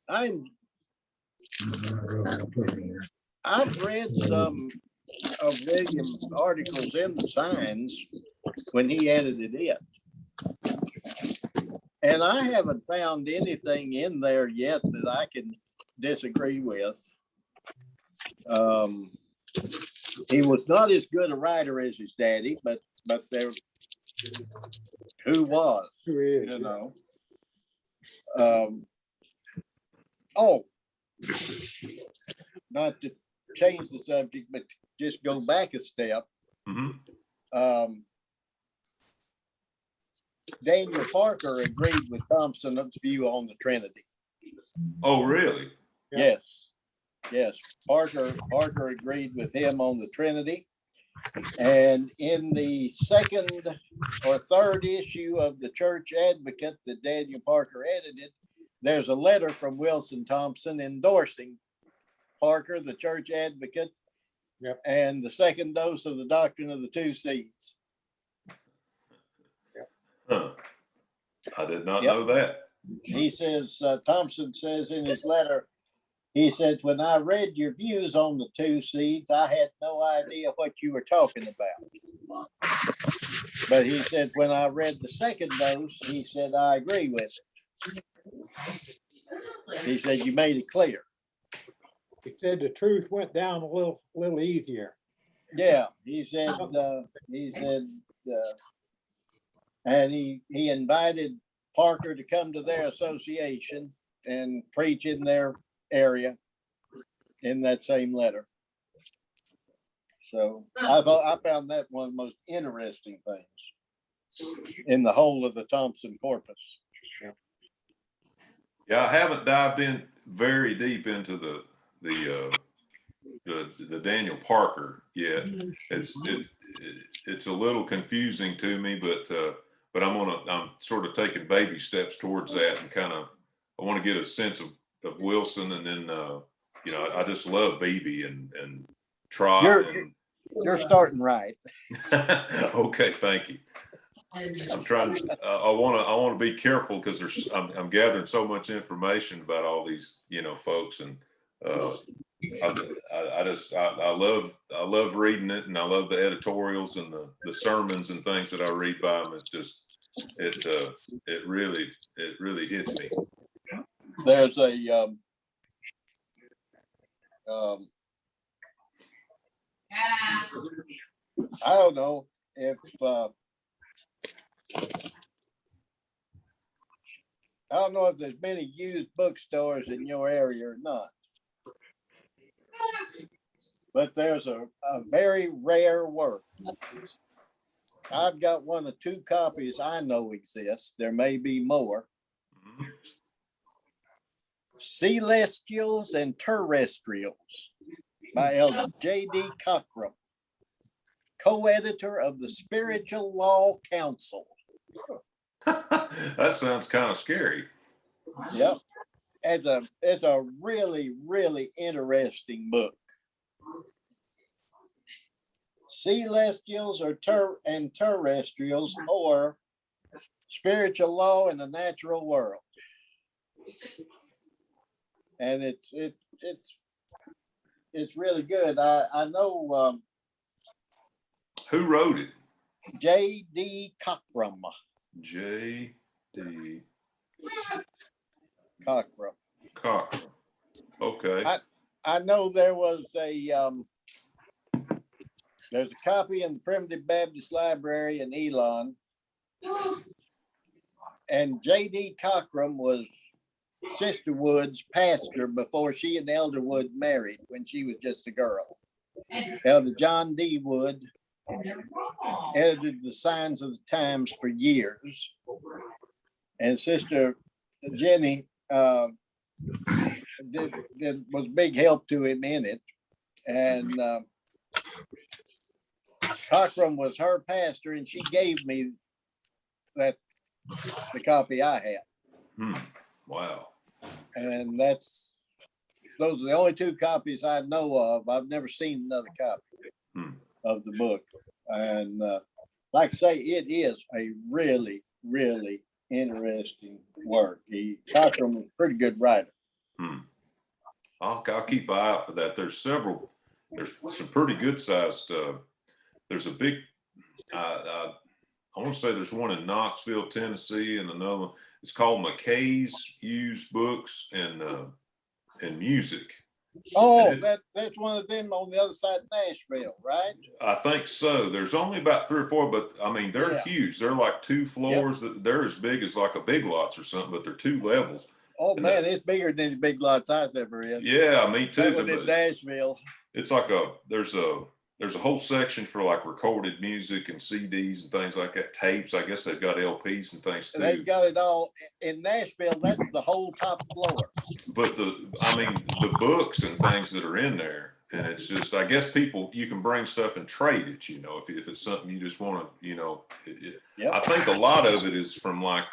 I I've read some of William's articles in the Signs when he edited it, and I haven't found anything in there yet that I can disagree with. He was not as good a writer as his daddy, but there, who was, Who is, you know. Oh, not to change the subject, but just go back a step. Mhm. Daniel Parker agreed with Thompson's view on the Trinity. Oh, really? Yeah. Yes. Parker agreed with him on the Trinity. And in the second or third issue of the Church Advocate that Daniel Parker edited, there's a letter from Wilson Thompson endorsing Parker, the Church Advocate, Yep. and the second dose of the doctrine of the two seeds. Huh. I did not Yep. know that. He says, Thompson says in his letter, he says, when I read your views on the two seeds, I had no idea what you were talking about. But he said, when I read the second dose, he said, I agree with it. He said, you made it clear. He said the truth went down a little easier. Yeah, he said, and he invited Parker to come to their association and preach in their area in that same letter. So I found that one of the most interesting things in the whole of the Thompson corpus. Yeah, I haven't dived in very deep into the Daniel Parker yet. It's a little confusing to me, but I'm sort of taking baby steps towards that, and kind of I want to get a sense of Wilson, and then I just love Beebe and Trot. You're starting right. Okay, thank you. I'm trying. I want to be careful because I'm gathering so much information about all these folks, and I love reading it, and I love the editorials and the sermons and things that I read by them. It's just it really hits me. There's a I don't know if there's many used bookstores in your area or not, but there's a very rare work. I've got one of two copies I know exist. There may be more. Mhm. Celestials and Terrestrials by Elder J.D. Cockrum, co-editor of the Spiritual Law Council. That sounds kind of scary. Yep. It's a really, really interesting book. Celestials and Terrestrials, or Spiritual Law in the Natural World. And it's really good. I know Who wrote it? J.D. Cockrum. J.D. Cockrum. Cochran. Okay. I know there was there's a copy in the Primitive Baptist Library in Elon, and J.D. Cockrum was Sister Wood's pastor before she and Elder Wood married when she was just a girl. Elder John D. Wood edited the Signs of the Times for years, and Sister Jenny was big help to him in it. And Cockrum was her pastor, and she gave me the copy I had. Wow. And those are the only two copies I know of. I've never seen another copy of the book. And like I say, it is a really, really interesting work. Cockrum was a pretty good writer. I'll keep an eye out for that. There's some pretty good sized, there's a big, I want to say there's one in Knoxville, Tennessee, and another one. It's called McKay's Used Books and Music. Oh, that's one of them on the other side of Nashville, right? I think so. There's only about 3 or 4, but I mean, they're Yeah. huge. They're like 2 floors. They're as big as like a Big Lots or something, but they're 2 levels. Oh man, it's bigger than the Big Lots I was ever in. Yeah, me too. That one in Nashville. It's like there's a whole section for like recorded music and CDs and things like that, tapes. I guess they've got LPs and things too. They've got it all in Nashville. That's the whole top floor. But the books and things that are in there, and it's just, I guess you can bring stuff and trade it, if it's something you just want to, Yep. I think a lot of it is from like,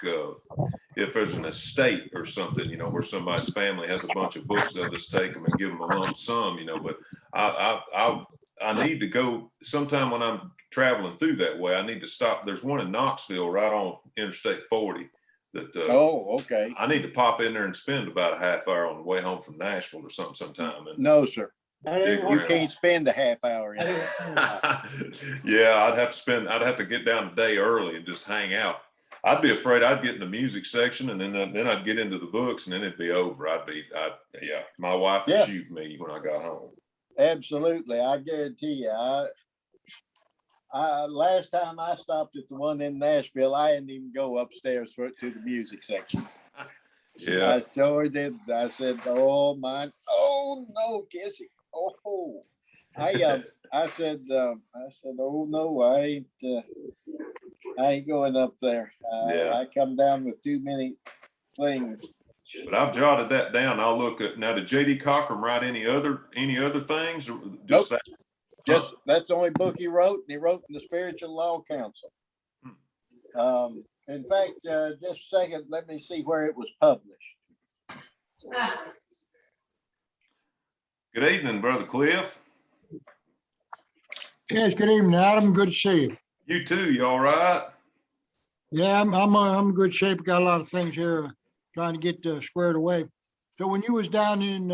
if there's an estate or something, where somebody's family has a bunch of books, they'll just take them and give them a lump sum, but I need to go sometime when I'm traveling through that way. I need to stop. There's one in Knoxville right on Interstate 40 that, Oh, okay. I need to pop in there and spend about a half hour on the way home from Nashville or something sometime. And No, sir. That You ain't can't spend a half hour in That it. ain't- yeah, I'd have to get down a day early and just hang out. I'd be afraid I'd get in the music section and then I'd get into the books and then it'd be over. My wife would Yeah. shoot me when I got home. Absolutely. I guarantee you. I last time I stopped at the one in Nashville, I didn't even go upstairs to the music section. Yeah. I sure did. I said, oh no, Kissy. Oh, I said, oh no, I ain't going up there. Yeah. I come down with too many things. But I've jotted that down. I'll look at now. Did J.D. Cochran write any other things or just Nope. that? That's the only book he wrote, and he wrote in the Spiritual Law Council. In fact, just a second, let me see where it was published. Good evening, Brother Cliff. Yes, good evening, Adam. Good to see you. You too. You all right? Yeah, I'm in good shape. Got a lot of things here trying to get squared away. So when you was down in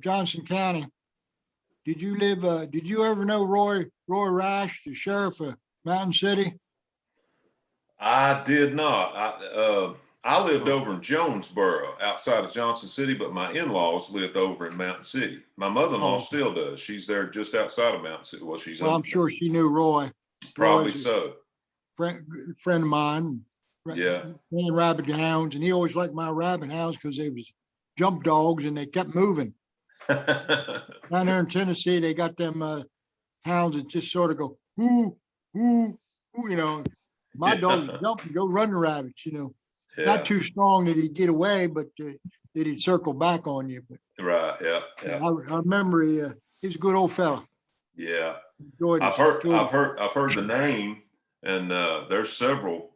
Johnson County, did you ever know Roy Rash, the sheriff of Mountain City? I did not. I lived over in Jonesboro, outside of Johnson City, but my in-laws lived over in Mountain City. My mother-in-law still does. She's there just outside of Mountain City. Well, I'm sure she knew Roy. Probably Roy's so. Friend of mine. Yeah. And rabbit hounds, and he always liked my rabbit hounds because they was jump dogs and they kept moving. Down there in Tennessee, they got them hounds that just sort of go, ooh, ooh, ooh, My dogs jump and go run the rabbits, Yeah. Not too strong that he'd get away, but that he'd circle back on you. But Right. Yeah. I remember he was a good old fella. Yeah. Enjoyed I've his- heard the name, and there's several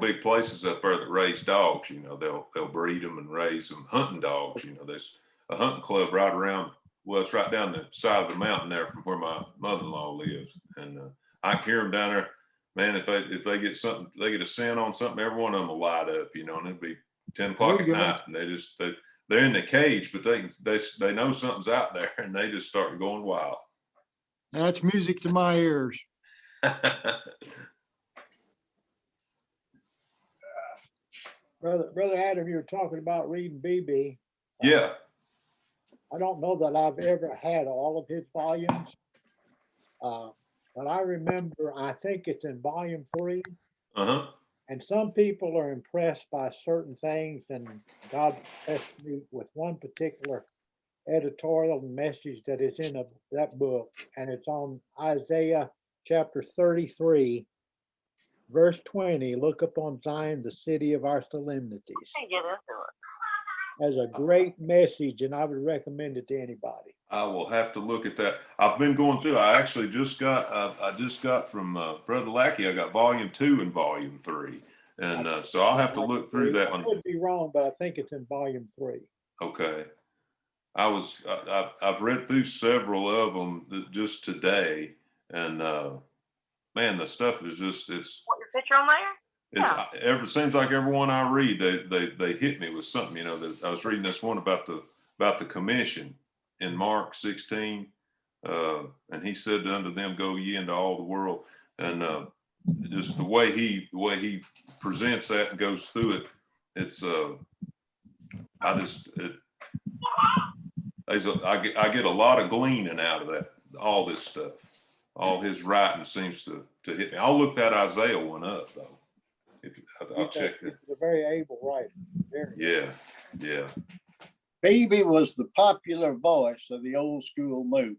big places up there that raise dogs. They'll breed them and raise them. Hunting dogs. There's a hunting club right around. Well, it's right down the side of the mountain there from where my mother-in-law lives, and I can hear them down there. Man, if they get something, they get a scent on something, every one of them will light up. And it'll be 10 o'clock There at you go. night, and they're in the cage, but they know something's out there, and they just start going wild. That's music to my ears. Brother Adam, you were talking about reading BB. Yeah. I don't know that I've ever had all of his volumes. But I remember, I think it's in volume 3. Uh-huh. And some people are impressed by certain things, and God blessed me with one particular editorial message that is in that book, and it's on Isaiah chapter 33, verse 20. Look upon Zion, the city of our solemnities. As a great message, and I would recommend it to anybody. I will have to look at that. I've been going through. I actually just got. I just got from Brother Lackey. I got volume 2 and volume 3, and so I'll have to look through that one. I could be wrong, but I think it's in volume 3. Okay. I've read through several of them just today, and man, the stuff is just it's. Want your picture on there? it's ever seems like everyone I read, they hit me with something. You know, that I was reading this one about the commission in Mark 16, and he said unto them, "Go ye into all the world," and just the way he presents that and goes through it, it's I get a lot of gleaning out of that. All this stuff, all his writing seems to hit me. I'll look that Isaiah one up though. I'll check it. He's a very able writer. Yeah. Beebe was the popular voice of the old school movement.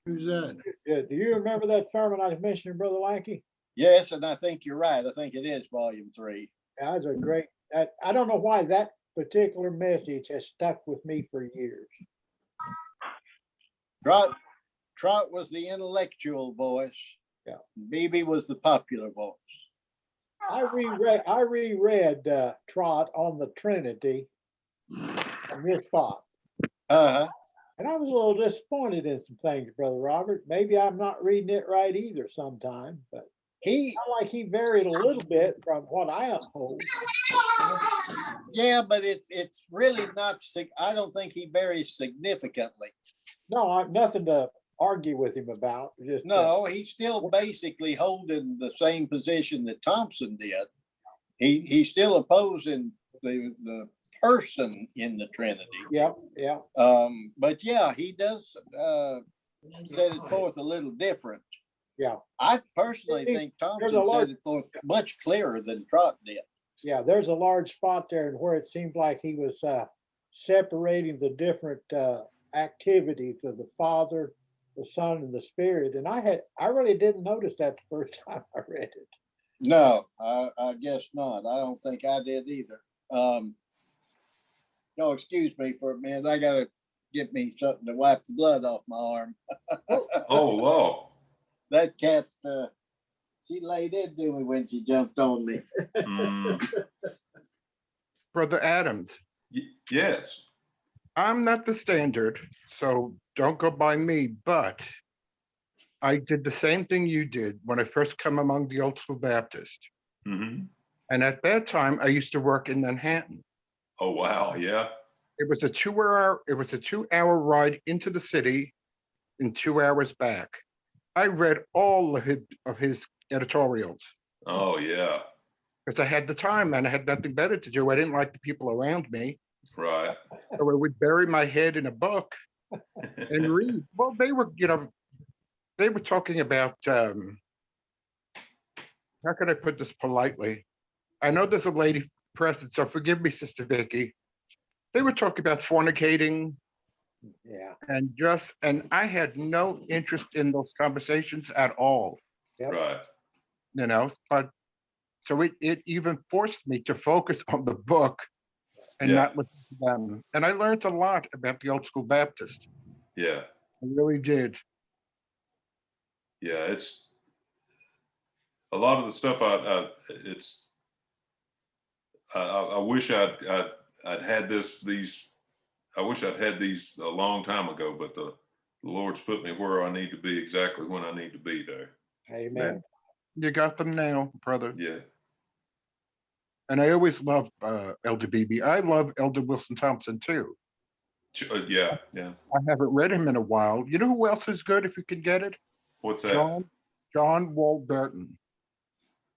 Who's that? Do you remember that sermon I was mentioning, Brother Lankey? Yes, and I think you're right. I think it is volume 3. That's a great, I don't know why that particular message has stuck with me for years. Trot was the intellectual voice. Yeah. Beebe was the popular voice. I reread Trot on the Trinity from your spot. Uh-huh. And I was a little disappointed in some things, Brother Robert. Maybe I'm not reading it right either sometime, but He, I like he varied a little bit from what I uphold. yeah, but it's really not, I don't think he varies significantly. No, I've nothing to argue with him about. Just No, he's still basically holding the same position that Thompson did. He's still opposing the person in the Trinity. yeah. But yeah, he does set it forth a little different. Yeah. I personally think Thompson set it forth much clearer than Trot did. Yeah, there's a large spot there where it seemed like he was separating the different activities of the Father, the Son, and the Spirit. And I really didn't notice that the first time I read it. No, I guess not. I don't think I did either. No, excuse me for a minute. I gotta get me something to wipe the blood off my arm. Oh, Lord. That cat, she laid into me when she jumped on me. Brother Adams, Yes. I'm not the standard, so don't go by me, but I did the same thing you did when I first come among the Old School Baptist. Mm-hmm. And at that time, I used to work in Manhattan. Oh, wow. Yeah. It was a 2-hour ride into the city and 2 hours back. I read all of his editorials Oh, yeah. because I had the time and I had nothing better to do. I didn't like the people around me. Right. So I would bury my head in a book and read. Well, they were talking about, how can I put this politely? I know there's a lady present, so forgive me, Sister Vicky. They were talking about fornicating Yeah. and I had no interest in those conversations at all, Yep. Right. but so it even forced me to focus on the book and Yeah. not listen to them. And I learned a lot about the Old School Baptist. Yeah. I really did. Yeah. It's a lot of the stuff I wish I'd had these. I wish I'd had these a long time ago, but the Lord's put me where I need to be exactly when I need to be there. Amen. You got them now, brother. Yeah. And I always loved Elder Beebe. I love Elder Wilson Thompson too. Yeah. I haven't read him in a while. You know who else is good if you can get it? What's that? John Warburton.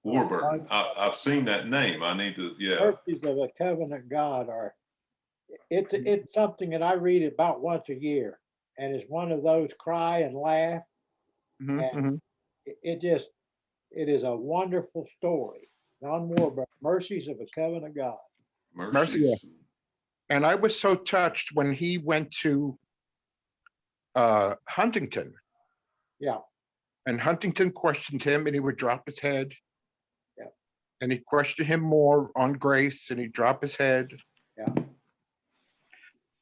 Warburton. I've seen that name. I need to. Yeah. Mercies of a Covenant God it's something that I read about once a year, and it's one of those cry and laugh. Mhm, mhm. It is a wonderful story. John Warburton, Mercies of a Covenant God. Mercy, yeah. And I was so touched when he went to Huntington. Yeah. And Huntington questioned him and he would drop his head. Yeah. And he questioned him more on grace and he'd drop his head. Yeah.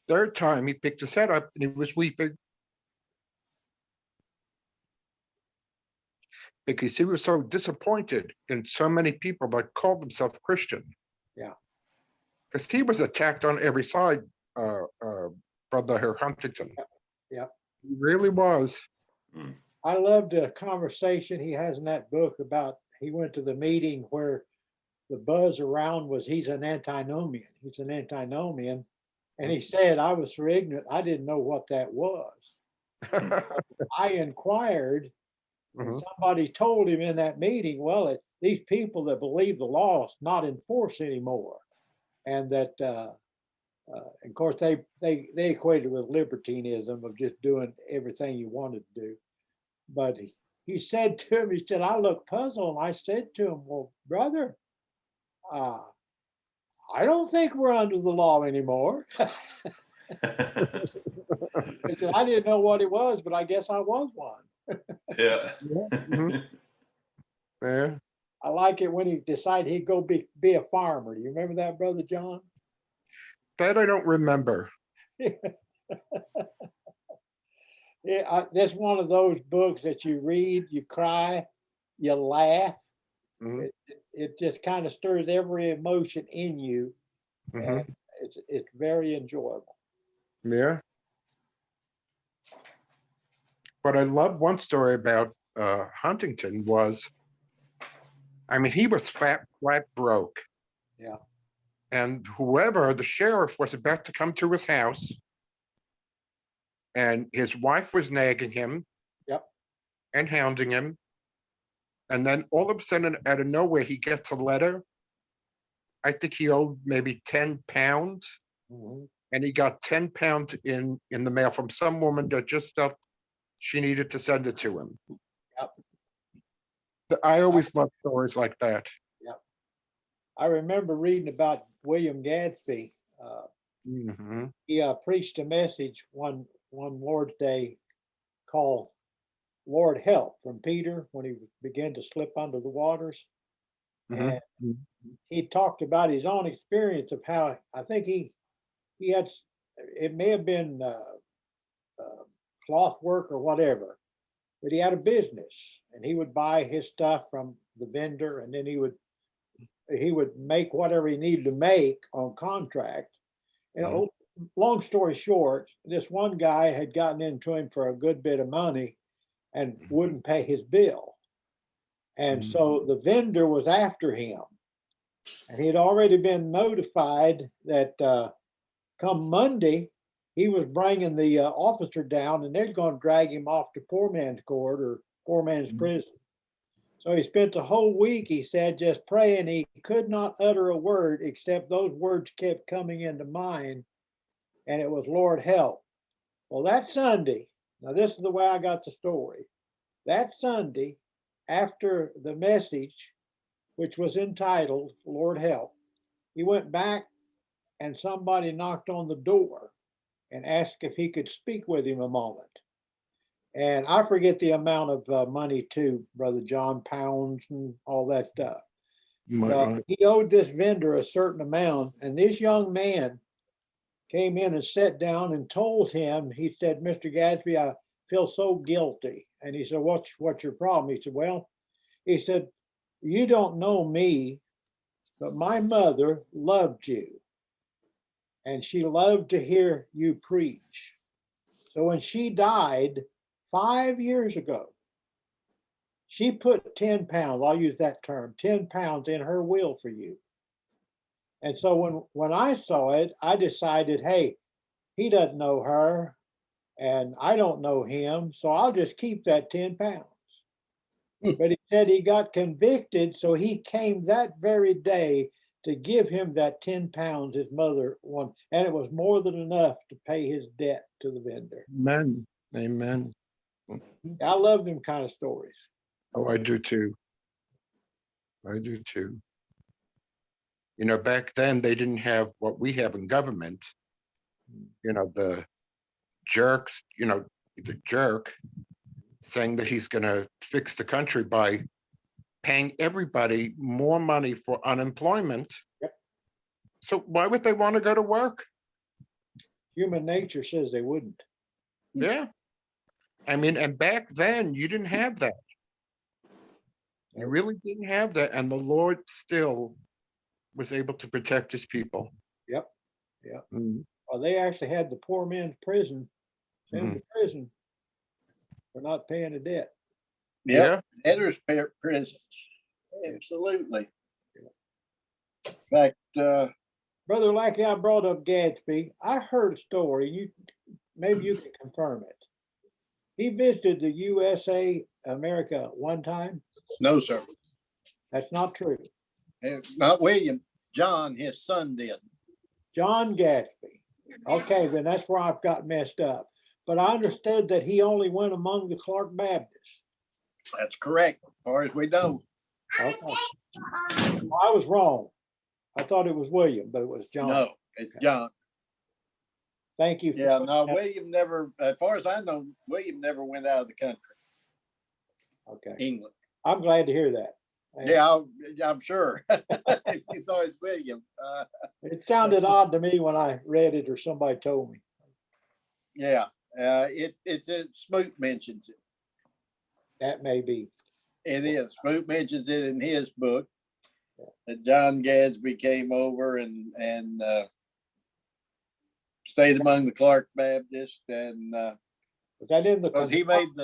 Third time he picked his head up and he was weeping. Because he was so disappointed in so many people that called themselves Christian. Yeah. Because he was attacked on every side, Brother Huntington. Yeah. He really was. I loved the conversation he has in that book about he went to the meeting where the buzz around was he's an antinomian. He's an antinomian. And he said, I was so ignorant, I didn't know what that was. I inquired, and Mhm. somebody told him in that meeting, well, these people that believe the law is not in force anymore. And that, of course, they equated with libertinism of just doing everything you wanted to do. But he said to him, he said, I looked puzzled. And I said to him, well, brother, I don't think we're under the law anymore. He said, I didn't know what it was, but I guess I was one. Yeah. Mhm. Yeah, I like it when he decided he'd go be a farmer. Do you remember that, Brother John? that I don't remember. Yeah, that's one of those books that you read, you cry, you laugh. Mhm. It just kind of stirs every emotion in you, Mhm. and it's very enjoyable. Yeah. But I love one story about Huntington was, I mean, he was flat broke. Yeah. And whoever, the sheriff was about to come to his house, and his wife was nagging him Yep. and hounding him. And then all of a sudden, out of nowhere, he gets a letter. I think he owed maybe 10 pounds, Mhm. and he got 10 pounds in the mail from some woman that just felt she needed to send it to him. Yep. I always love stories like that. Yep. I remember reading about William Gadsby. Mhm. He preached a message one Lord's Day called "Lord Help" from Peter when he began to slip under the waters. Mhm. And he talked about his own experience of how I think he had, it may have been cloth work or whatever, but he had a business and he would buy his stuff from the vendor, and then he would make whatever he needed to make on contract. You know, long story short, this one guy had gotten into him for a good bit of money and wouldn't pay his bill. And so the vendor was after him. And he had already been notified that come Monday, he was bringing the officer down and they're going to drag him off to poor man's court or poor man's prison. So he spent the whole week, he said, just praying. He could not utter a word except those words kept coming into mind. And it was, Lord, help. Well, that Sunday, now this is the way I got the story. That Sunday, after the message, which was entitled, Lord, help, he went back and somebody knocked on the door and asked if he could speak with him a moment. And I forget the amount of money too, Brother John, pounds and all that stuff. But he owed this vendor a certain amount. And this young man came in and sat down and told him, he said, Mr. Gadsby, I feel so guilty. And he said, what's your problem? He said, well, he said, you don't know me, but my mother loved you. And she loved to hear you preach. So when she died 5 years ago, she put 10 pounds, I'll use that term, 10 pounds in her will for you. And so when I saw it, I decided, hey, he doesn't know her and I don't know him, so I'll just keep that 10 pounds. But he said he got convicted, so he came that very day to give him that 10 pounds his mother won. And it was more than enough to pay his debt to the vendor. Amen. Amen. I love them kind of stories. Oh, I do too. I do too. You know, back then they didn't have what we have in government. You know, the jerks, you know, the jerk saying that he's going to fix the country by paying everybody more money for unemployment. Yep. So why would they want to go to work? Human nature says they wouldn't. Yeah. I mean, and back then you didn't have that. You really didn't have that. And the Lord still was able to protect his people. Yep. Yep. Mhm. Well, they actually had the poor man's prison, sent him to prison for not paying a debt. Yep, debtors' prisons. Absolutely. In fact, Brother Lackey, I brought up Gadsby. I heard a story, maybe you can confirm it. He visited the USA, America one time. no, sir. That's not true. Not William. John, his son, did. John Gadsby. Okay, then that's where I've got messed up. But I understood that he only went among the Clark Baptists. That's correct, as far as we know. Okay. Well, I was wrong. I thought it was William, but it was John. No, it's John. Thank you. for Yeah, pointing no, that- William never, as far as I know, William never went out of the country, Okay, England. I'm glad to hear that. Yeah, I'm sure. If you thought it's William. It sounded odd to me when I read it or somebody told me. Yeah, it's Smoot mentions it. That may be. It is. Smoot mentions it in his book. That John Gadsby came over and stayed among the Clark Baptists, and Was that in the? because he made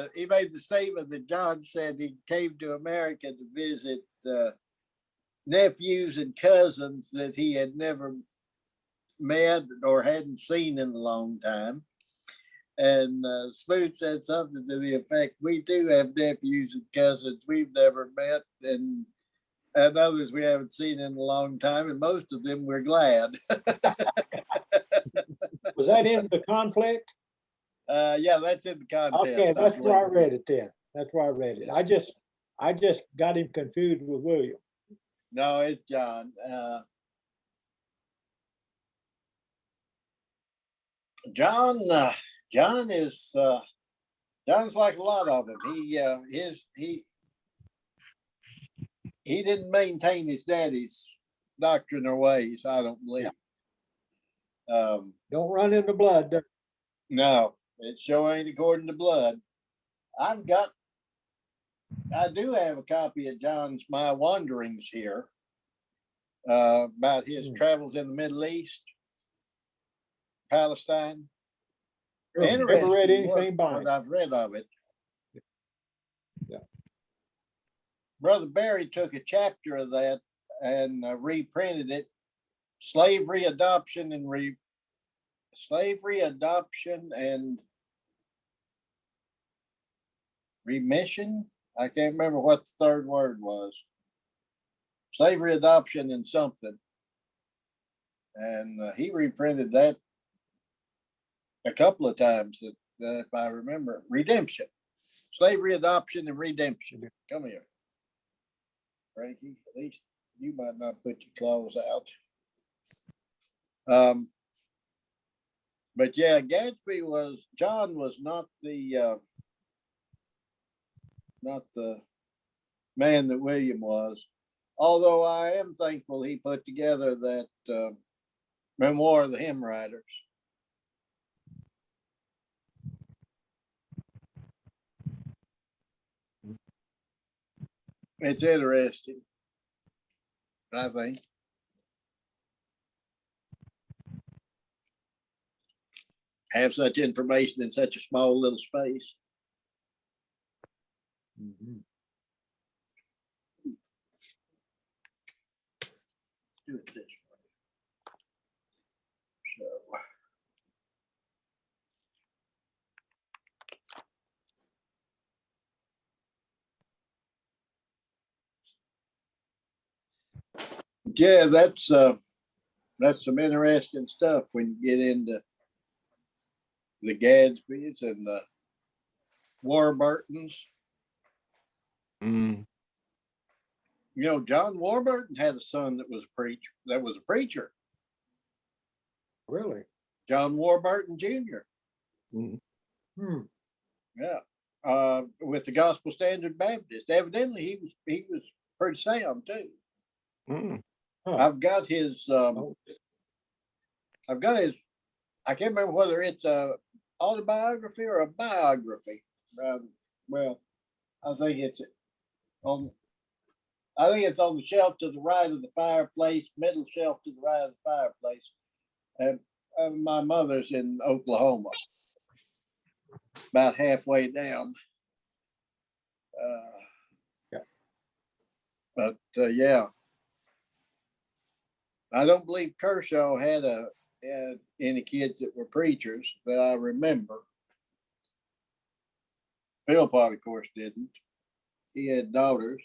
the statement that John said he came to America to visit nephews and cousins that he had never met or hadn't seen in a long time. And Smoot said something to the effect, "We do have nephews and cousins we've never met, and others we haven't seen in a long time, and most of them we're glad." Was that in the conflict? Yeah, that's in the contest. Okay, I that's where I believe. read it then. That's where I read it. I just got him confused with William. No, it's John. John is John's like a lot of them. He didn't maintain his daddy's doctrine or ways, I don't believe. Don't run into blood. No, it sure ain't according to blood. I do have a copy of John's My Wanderings here, about his travels in the Middle East, Palestine. Never read Interesting anything work, by what him. I've read of it. Yeah. Brother Barry took a chapter of that and reprinted it. Slavery adoption and remission. I can't remember what the third word was. Slavery adoption and something. And he reprinted that a couple of times, if I remember. Redemption. Slavery adoption and redemption. Come here, Frankie. At least you might not put your claws out. But yeah, John was not the man that William was. Although I am thankful he put together that Memoir of the Hymn Writers. It's interesting, I think. Have such information in such a small little space. Mhm. Do it this way. So. Yeah, that's some interesting stuff when you get into the Gadsbys and the Warburtons. Mm, You know, John Warburton had a son that was a preacher, Really? John Warburton Jr. mm. Hmm. Yeah, with the Gospel Standard Baptist. Evidently, he was pretty sound too. Mm. I've got his. Oh, I can't remember whether it's a autobiography or a biography. Well, I think it's on. I think it's on the shelf to the right of the fireplace, middle shelf to the right of the fireplace. And my mother's in Oklahoma, about halfway down. Yeah. But, yeah. I don't believe Kershaw had any kids that were preachers that I remember. Philpott, of course, didn't. He had daughters.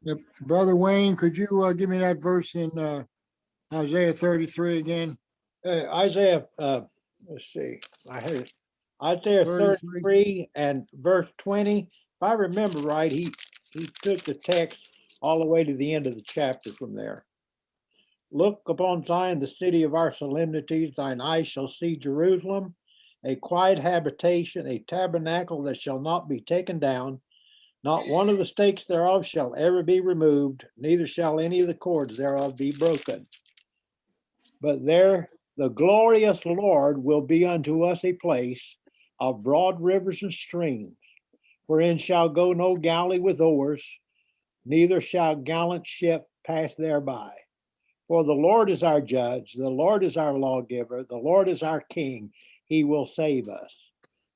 Yep. Brother Wayne, could you give me that verse in Isaiah 33 again? Isaiah, let's see, I had it. Isaiah 33. 33 and verse 20. If I remember right, he took the text all the way to the end of the chapter from there. Look upon Zion, the city of our solemnities, thine eyes shall see Jerusalem, a quiet habitation, a tabernacle that shall not be taken down. Not one of the stakes thereof shall ever be removed, neither shall any of the cords thereof be broken. But there the glorious Lord will be unto us a place of broad rivers and streams, wherein shall go no galley with oars, neither shall gallant ship pass thereby. For the Lord is our judge, the Lord is our lawgiver, the Lord is our king, he will save us.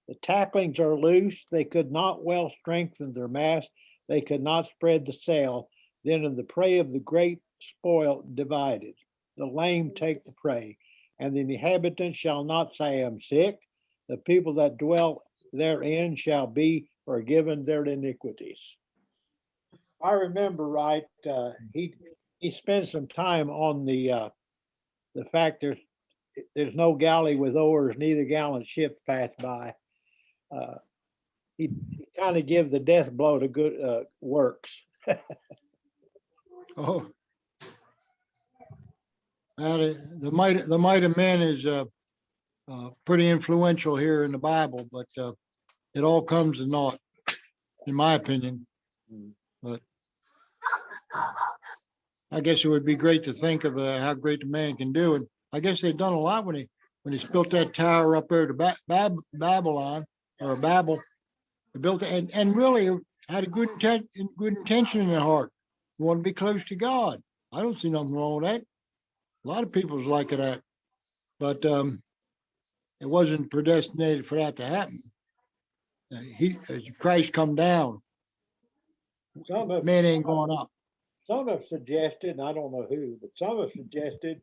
The tacklings are loose, they could not well strengthen their mast, they could not spread the sail. Then in the prey of the great spoil divided, the lame take the prey, and the inhabitants shall not say, I am sick. The people that dwell therein shall be forgiven their iniquities. I remember right, he spent some time on the fact there's no galley with oars, neither gallant ship pass by. He kind of give the death blow to good works. Oh. The might of men is pretty influential here in the Bible, but it all comes to naught, in my opinion. But I guess it would be great to think of how great the man can do. And I guess they've done a lot when he built that tower up there to Babylon or Babel. They built it and really had a good intention in their heart. They want to be close to God. I don't see nothing wrong with that. A lot of people's like that, but it wasn't predestinated for that to happen. Christ come down, man ain't going up. Some have suggested, and I don't know who, but some have suggested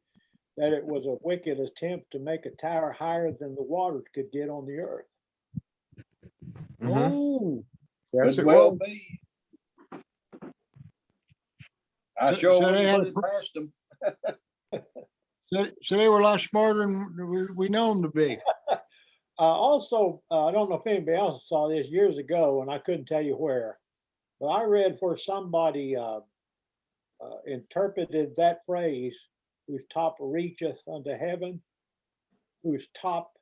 that it was a wicked attempt to make a tower higher than the water could get on the earth. Oh, Yes, Could it well will. be. I So- sure so they wouldn't had put it past them. so they were a lot smarter than we know them to be. Also, I don't know if anybody else saw this years ago, and I couldn't tell you where, but I read where somebody interpreted that phrase, whose top reacheth unto heaven, whose top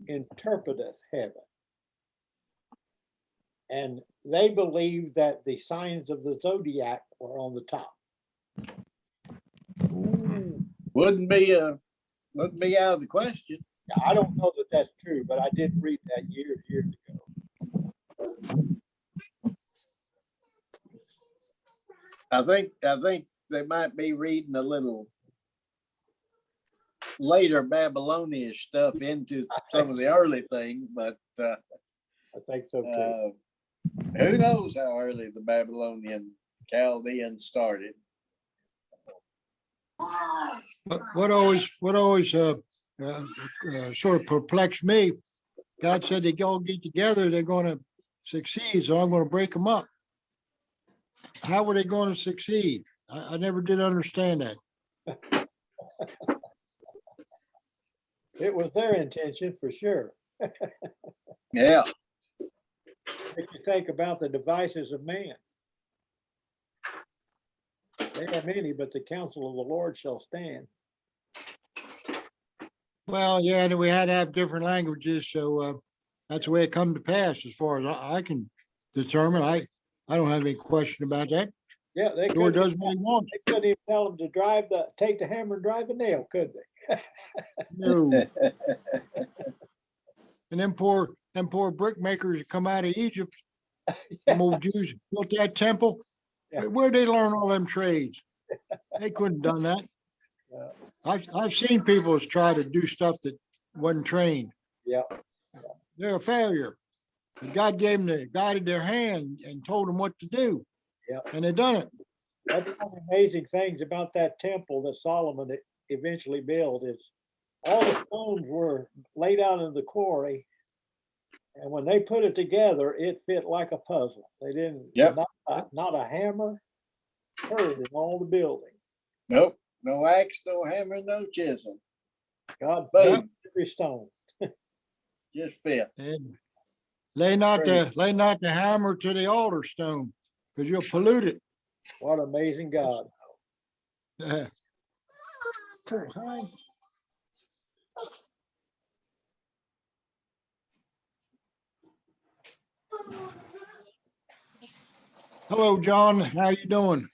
interpreteth heaven. And they believed that the signs of the zodiac were on the top. Wouldn't be out of the question. I don't know that that's true, but I did read that years ago. I think they might be reading a little later Babylonian stuff into some of the early things, but I think so too. who knows how early the Babylonian Chaldeans started. But what always sort of perplexed me, God said they all get together, they're going to succeed, so I'm going to break them up. How were they going to succeed? I never did understand that. It was their intention for sure. Yeah. If you think about the devices of man, there are many, but the counsel of the Lord shall stand. Well, yeah, and we had to have different languages, so that's the way it come to pass as far as I can determine. I don't have any question about that. Yeah, they Lord couldn't, does what he wants. they couldn't even tell them to take the hammer and drive the nail, could they? No. And them poor brick makers that come out of Egypt, them old Jews built that temple. Yeah. Where'd they learn all them trades? They couldn't have done that. I've seen people try to do stuff that wasn't trained. Yeah. They're a failure. But God gave them the guided their hand and told them what to do. Yeah. And they done it. That's one of the amazing things about that temple that Solomon eventually built is all the stones were laid out in the quarry. And when they put it together, it fit like a puzzle. They didn't, Yep. not a hammer heard in all the building. Nope, no axe, no hammer, no chisel, God Boom. fit every stone. just fit. And lay not the hammer to the altar stone, because you'll pollute it. What amazing God. Poor Hank. Hello, John. How you doing?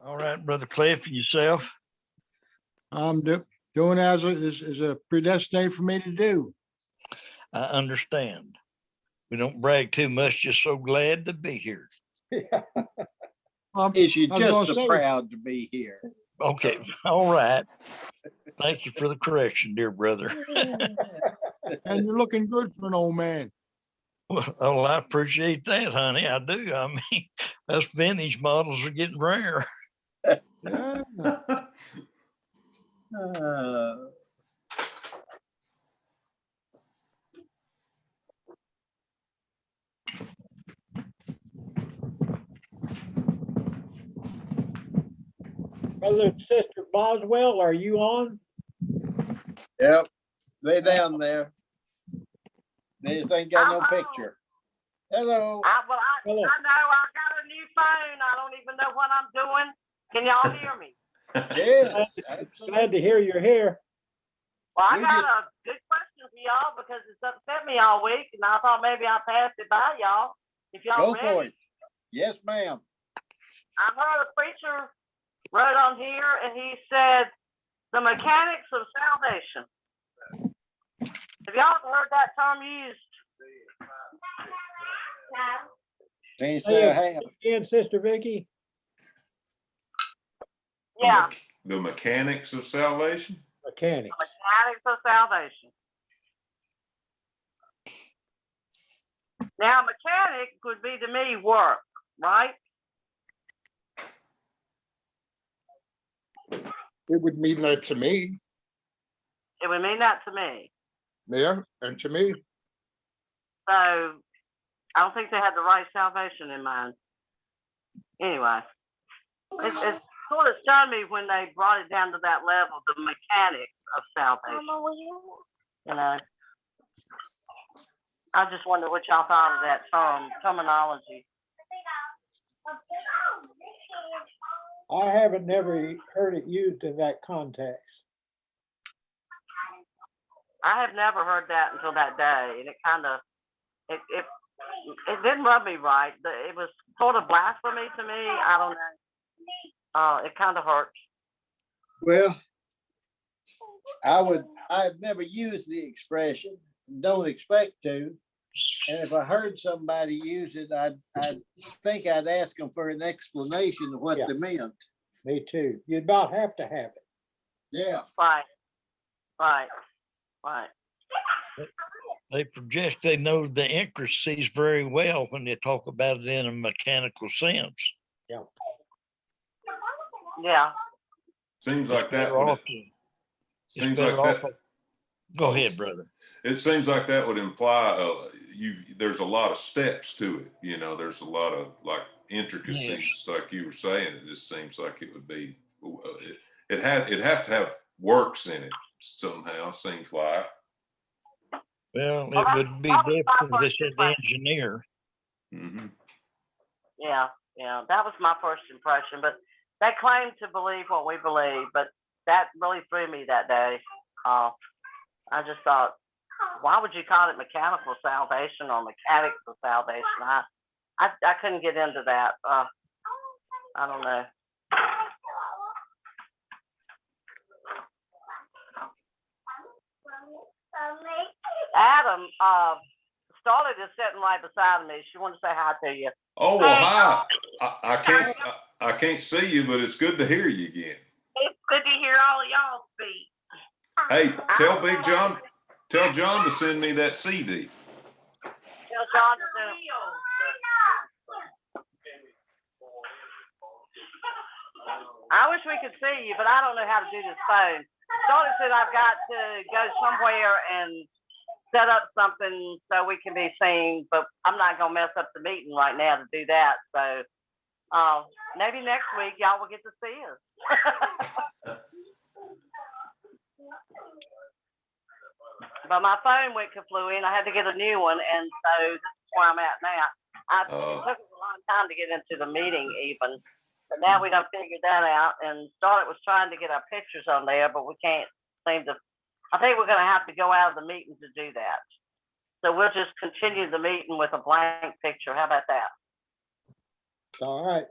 All right, Brother Cliff, yourself? I'm doing as is a predestinate for me to do. I understand. We don't brag too much, just so glad to be here. Is you I was just gonna so say- proud to be here? Okay, all right. Thank you for the correction, dear brother. And you're looking good for an old man. Well, I appreciate that, honey. I do. I mean, us vintage models are getting rare. Yeah. Uh, Brother and Sister Boswell, are you on? Yep, they down there. They just ain't got no picture. Hello. Hello. I know I got a new phone. I don't even know what I'm doing. Can y'all hear me? Yes, Glad absolutely. to hear you're here. Well, I We got just- a good question for y'all because it's upset me all week, and I thought maybe I passed it by y'all. If y'all Go ready, for it. Yes, ma'am. I heard a preacher wrote on here, and he said, "The mechanics of salvation." Have y'all ever heard that term used? Can you Say say, it hang on? again, Sister Vicky. Yeah, The mechanics of salvation? Mechanic. the mechanics of salvation. Now, mechanic would be to me work, right? It would mean that to me. It would mean that to me. Yeah, and to me. So I don't think they had the right salvation in mind. Anyway, it's sort of stunned me when they brought it down to that level, the mechanics of salvation. You know, I just wonder what y'all thought of that terminology. I haven't never heard it used in that context. I have never heard that until that day, and it kind of it didn't rub me right. It was sort of blasphemy to me. I don't know. It kind of hurts. Well, I've never used the expression, don't expect to. And if I heard somebody use it, I'd think I'd ask them for an explanation of what Yeah. they meant. Me too. You'd about have to have it. Yeah. Right. They project they know the intricacies very well when they talk about it in a mechanical sense. Yeah. Seems like that Better would, off to- it's seems better like off that, to- Go ahead, brother. it seems like that would imply, there's a lot of steps to it, you know, there's a lot of like intricacies, like you were saying, it just seems like it would be, it'd have to have works in it somehow, seems like. Well, Well, it would be that was my different if they first said the impression. engineer. Mhm. Yeah, that was my first impression, but they claim to believe what we believe, but that really threw me that day. I just thought, why would you call it mechanical salvation or mechanics of salvation? I couldn't get into that. I don't know. Adam, Starlet is sitting right beside me. She wanted to say hi to you. Oh, well, hi. I can't see you, but it's good to hear you again. It's Good to hear all of y'all speak. Hey, tell John to send me that CD. Tell John to do. I wish we could see you, but I don't know how to do this phone. Shorty said I've got to go somewhere and set up something so we can be seen, but I'm not gonna mess up the meeting right now to do that. So maybe next week y'all will get to see us. But my phone went kaplowy and I had to get a new one, and so this is where I'm at now. It took us a long time to get into the meeting even, but now we done figured that out, and Starlet was trying to get our pictures on there, but we can't seem to. I think we're gonna have to go out of the meeting to do that. So we'll just continue the meeting with a blank picture. How about that? All right.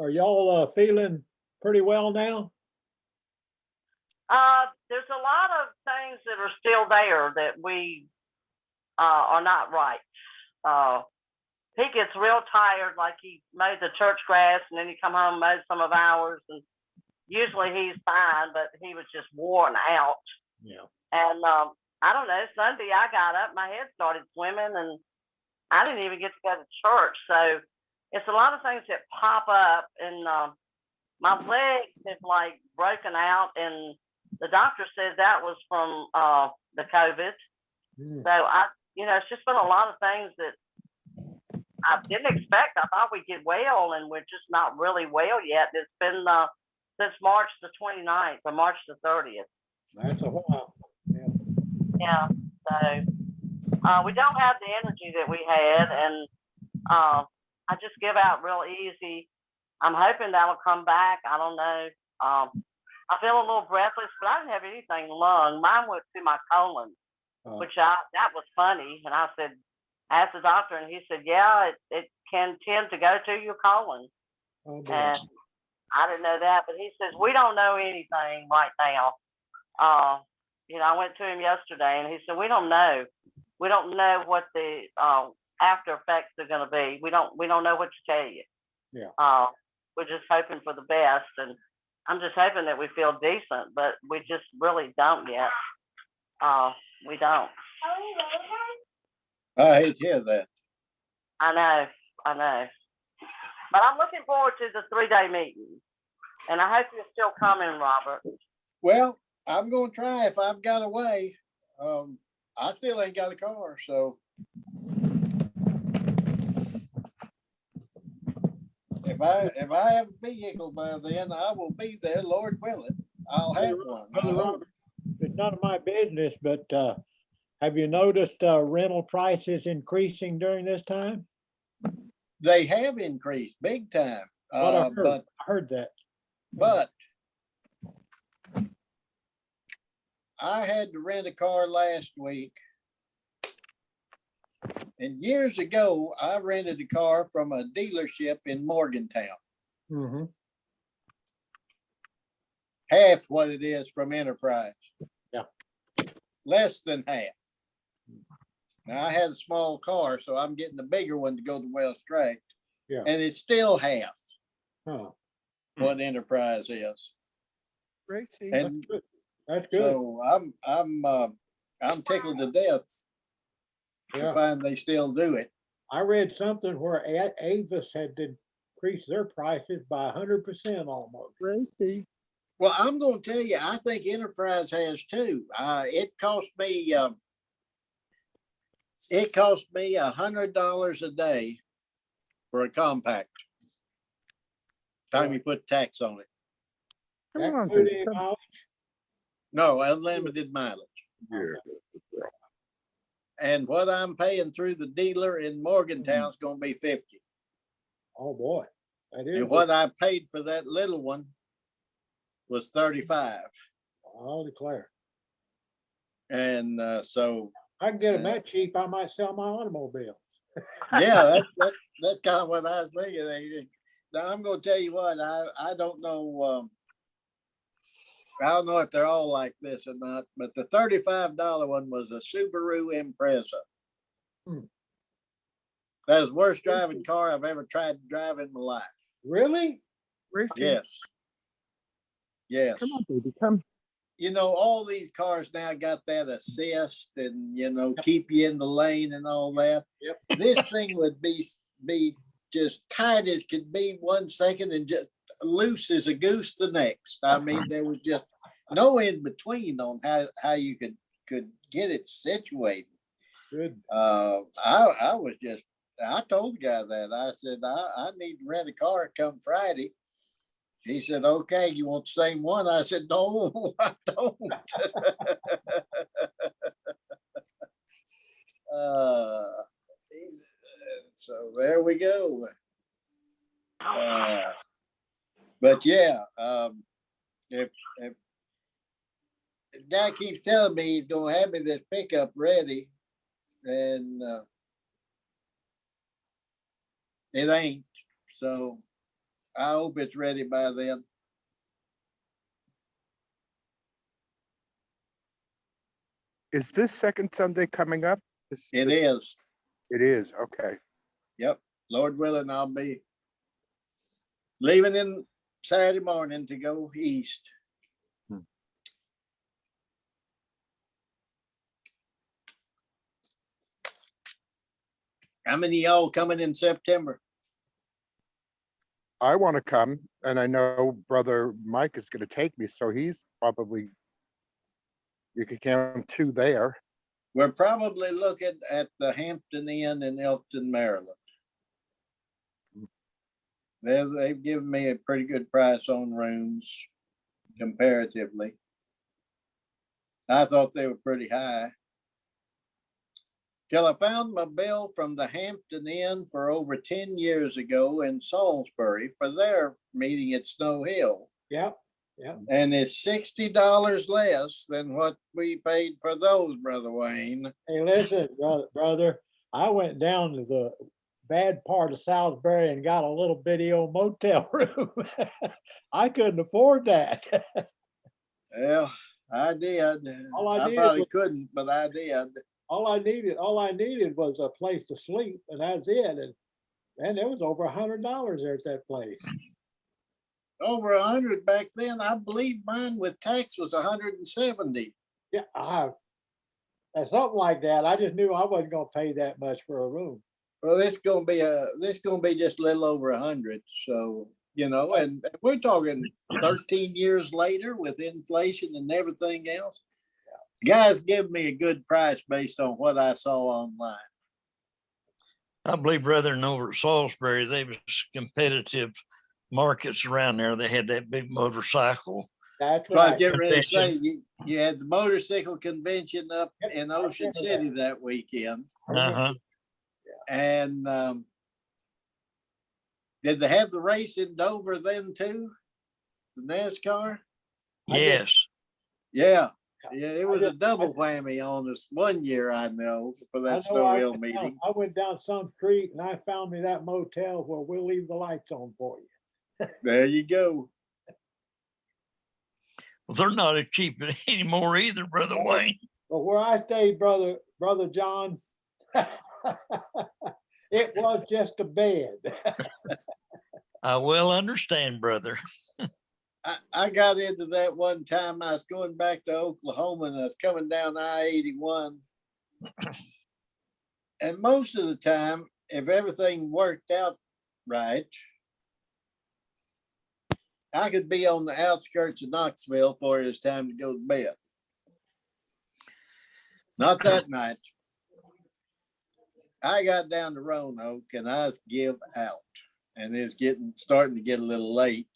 Are y'all feeling pretty well now? There's a lot of things that are still there that we are not right. He gets real tired, like he mowed the church grass and then he come home and mowed some of ours, and usually he's fine, but he was just worn out. Yeah. And I don't know, Sunday I got up, my head started swimming, and I didn't even get to go to church. So it's a lot of things that pop up, and my legs have like broken out, and the doctor said that was from the COVID. So it's just been a lot of things that I didn't expect. I thought we'd get well, and we're just not really well yet. It's been since March the 29th or March the 30th. That's a while. Yeah. So we don't have the energy that we had, and I just give out real easy. I'm hoping that'll come back. I don't know. I feel a little breathless, but I didn't have anything lung. Mine went through my colon, which that was funny. And I asked the doctor, and he said, yeah, it can tend to go to your colon. Oh, boy. And I didn't know that, but he says, we don't know anything right now. I went to him yesterday, and he said, we don't know. We don't know what the after effects are going to be. We don't know what to tell you. Yeah. We're just hoping for the best, and I'm just hoping that we feel decent, but we just really don't yet. We don't. I hate to hear that. I know. But I'm looking forward to the 3-day meeting, and I hope you're still coming, Robert. Well, I'm gonna try if I've got a way. I still ain't got a car, so. If I have a vehicle by then, I will be there, Lord willing. I'll have one. Brother Robert, it's none of my business, but have you noticed rental prices increasing during this time? They have increased big time. I heard that. But I had to rent a car last week. And years ago, I rented a car from a dealership in Morgantown. Mm-hmm. Half what it is from Enterprise. Yeah. Less than half. Now, I had a small car, so I'm getting a bigger one to go to Wells Tract. Yeah. And it's still half Huh. what Enterprise is. Gracie. And That's good. so I'm tickled to death to Yeah. find they still do it. I read something where Avis had increased their prices by 100% almost. Gracie. Well, I'm going to tell you, I think Enterprise has too. It cost me $100 a day for a compact. Time you put tax on it. Come on, Including come- mileage? No, unlimited mileage. Yeah. And what I'm paying through the dealer in Morgantown is going to be 50. Oh, boy. That is. And what I paid for that little one was 35. I'll declare. And so, I can get them that cheap, I might sell my automobile. yeah, that's kind of what I was thinking. Now, I'm going to tell you what, I don't know. I don't know if they're all like this or not, but the $35 one was a Subaru Impreza. That was the worst driving car I've ever tried to drive in my life. Really? Yes. Yes. Come on, baby, come. You know, all these cars now got that assist and, you know, keep you in the lane and all that. Yep. This thing would be just tight as could be 1 second and just loose as a goose the next. I mean, there was just no in between on how you could get it situated. Good. I was just, I told the guy that. I said, I need to rent a car come Friday. He said, okay, you want the same one? I said, no, I don't. So there we go. But yeah, if the guy keeps telling me he's gonna have me this pickup ready, and it ain't. So I hope it's ready by then. Is this second Sunday coming up? It is. It is, okay. Yep. Lord willing, I'll be leaving in Saturday morning to go east. How many of y'all coming in September? I want to come, and I know Brother Mike is going to take me, so he's probably, you could count 2 there. We're probably looking at the Hampton Inn in Elkton, Maryland. They've given me a pretty good price on rooms comparatively. I thought they were pretty high. Till I found my bill from the Hampton Inn for over 10 years ago in Salisbury for their meeting at Snow Hill. Yep. Yep. And it's $60 less than what we paid for those, Brother Wayne. Hey, listen, brother, I went down to the bad part of Salisbury and got a little bitty old motel room. I couldn't afford that. Well, I did. All I I did probably was- couldn't, but I did. All I needed was a place to sleep, and that's it. And man, there was over $100 there at that place. Over 100 back then. I believe mine with tax was 170. Yeah, that's something like that. I just knew I wasn't gonna pay that much for a room. Well, this gonna be just a little over 100. So, you know, and we're talking 13 years later with inflation and everything else. Guys give me a good price based on what I saw online. I believe rather than over at Salisbury, they was competitive markets around there. They had that big motorcycle. That's So I was right. getting ready to say, Convention. you had the motorcycle convention up Yep, in I Ocean remember City that weekend. Uh-huh. And did they have the race in Dover then too? The NASCAR? I did. Yes. Yeah. Yeah, it was a did- double whammy on this one year, I know, for I that know Snow Hill meeting. I went down some street and I found me that motel where we'll leave the lights on for you. There you go. Well, they're not as cheap anymore either, Brother Wayne. But where I stayed, brother John, it was just a bed. I well understand, brother. I got into that one time. I was going back to Oklahoma and I was coming down I-81. And most of the time, if everything worked out right, I could be on the outskirts of Knoxville before it was time to go to bed. Not that night. I got down to Roanoke and I was give out. And it's starting to get a little late.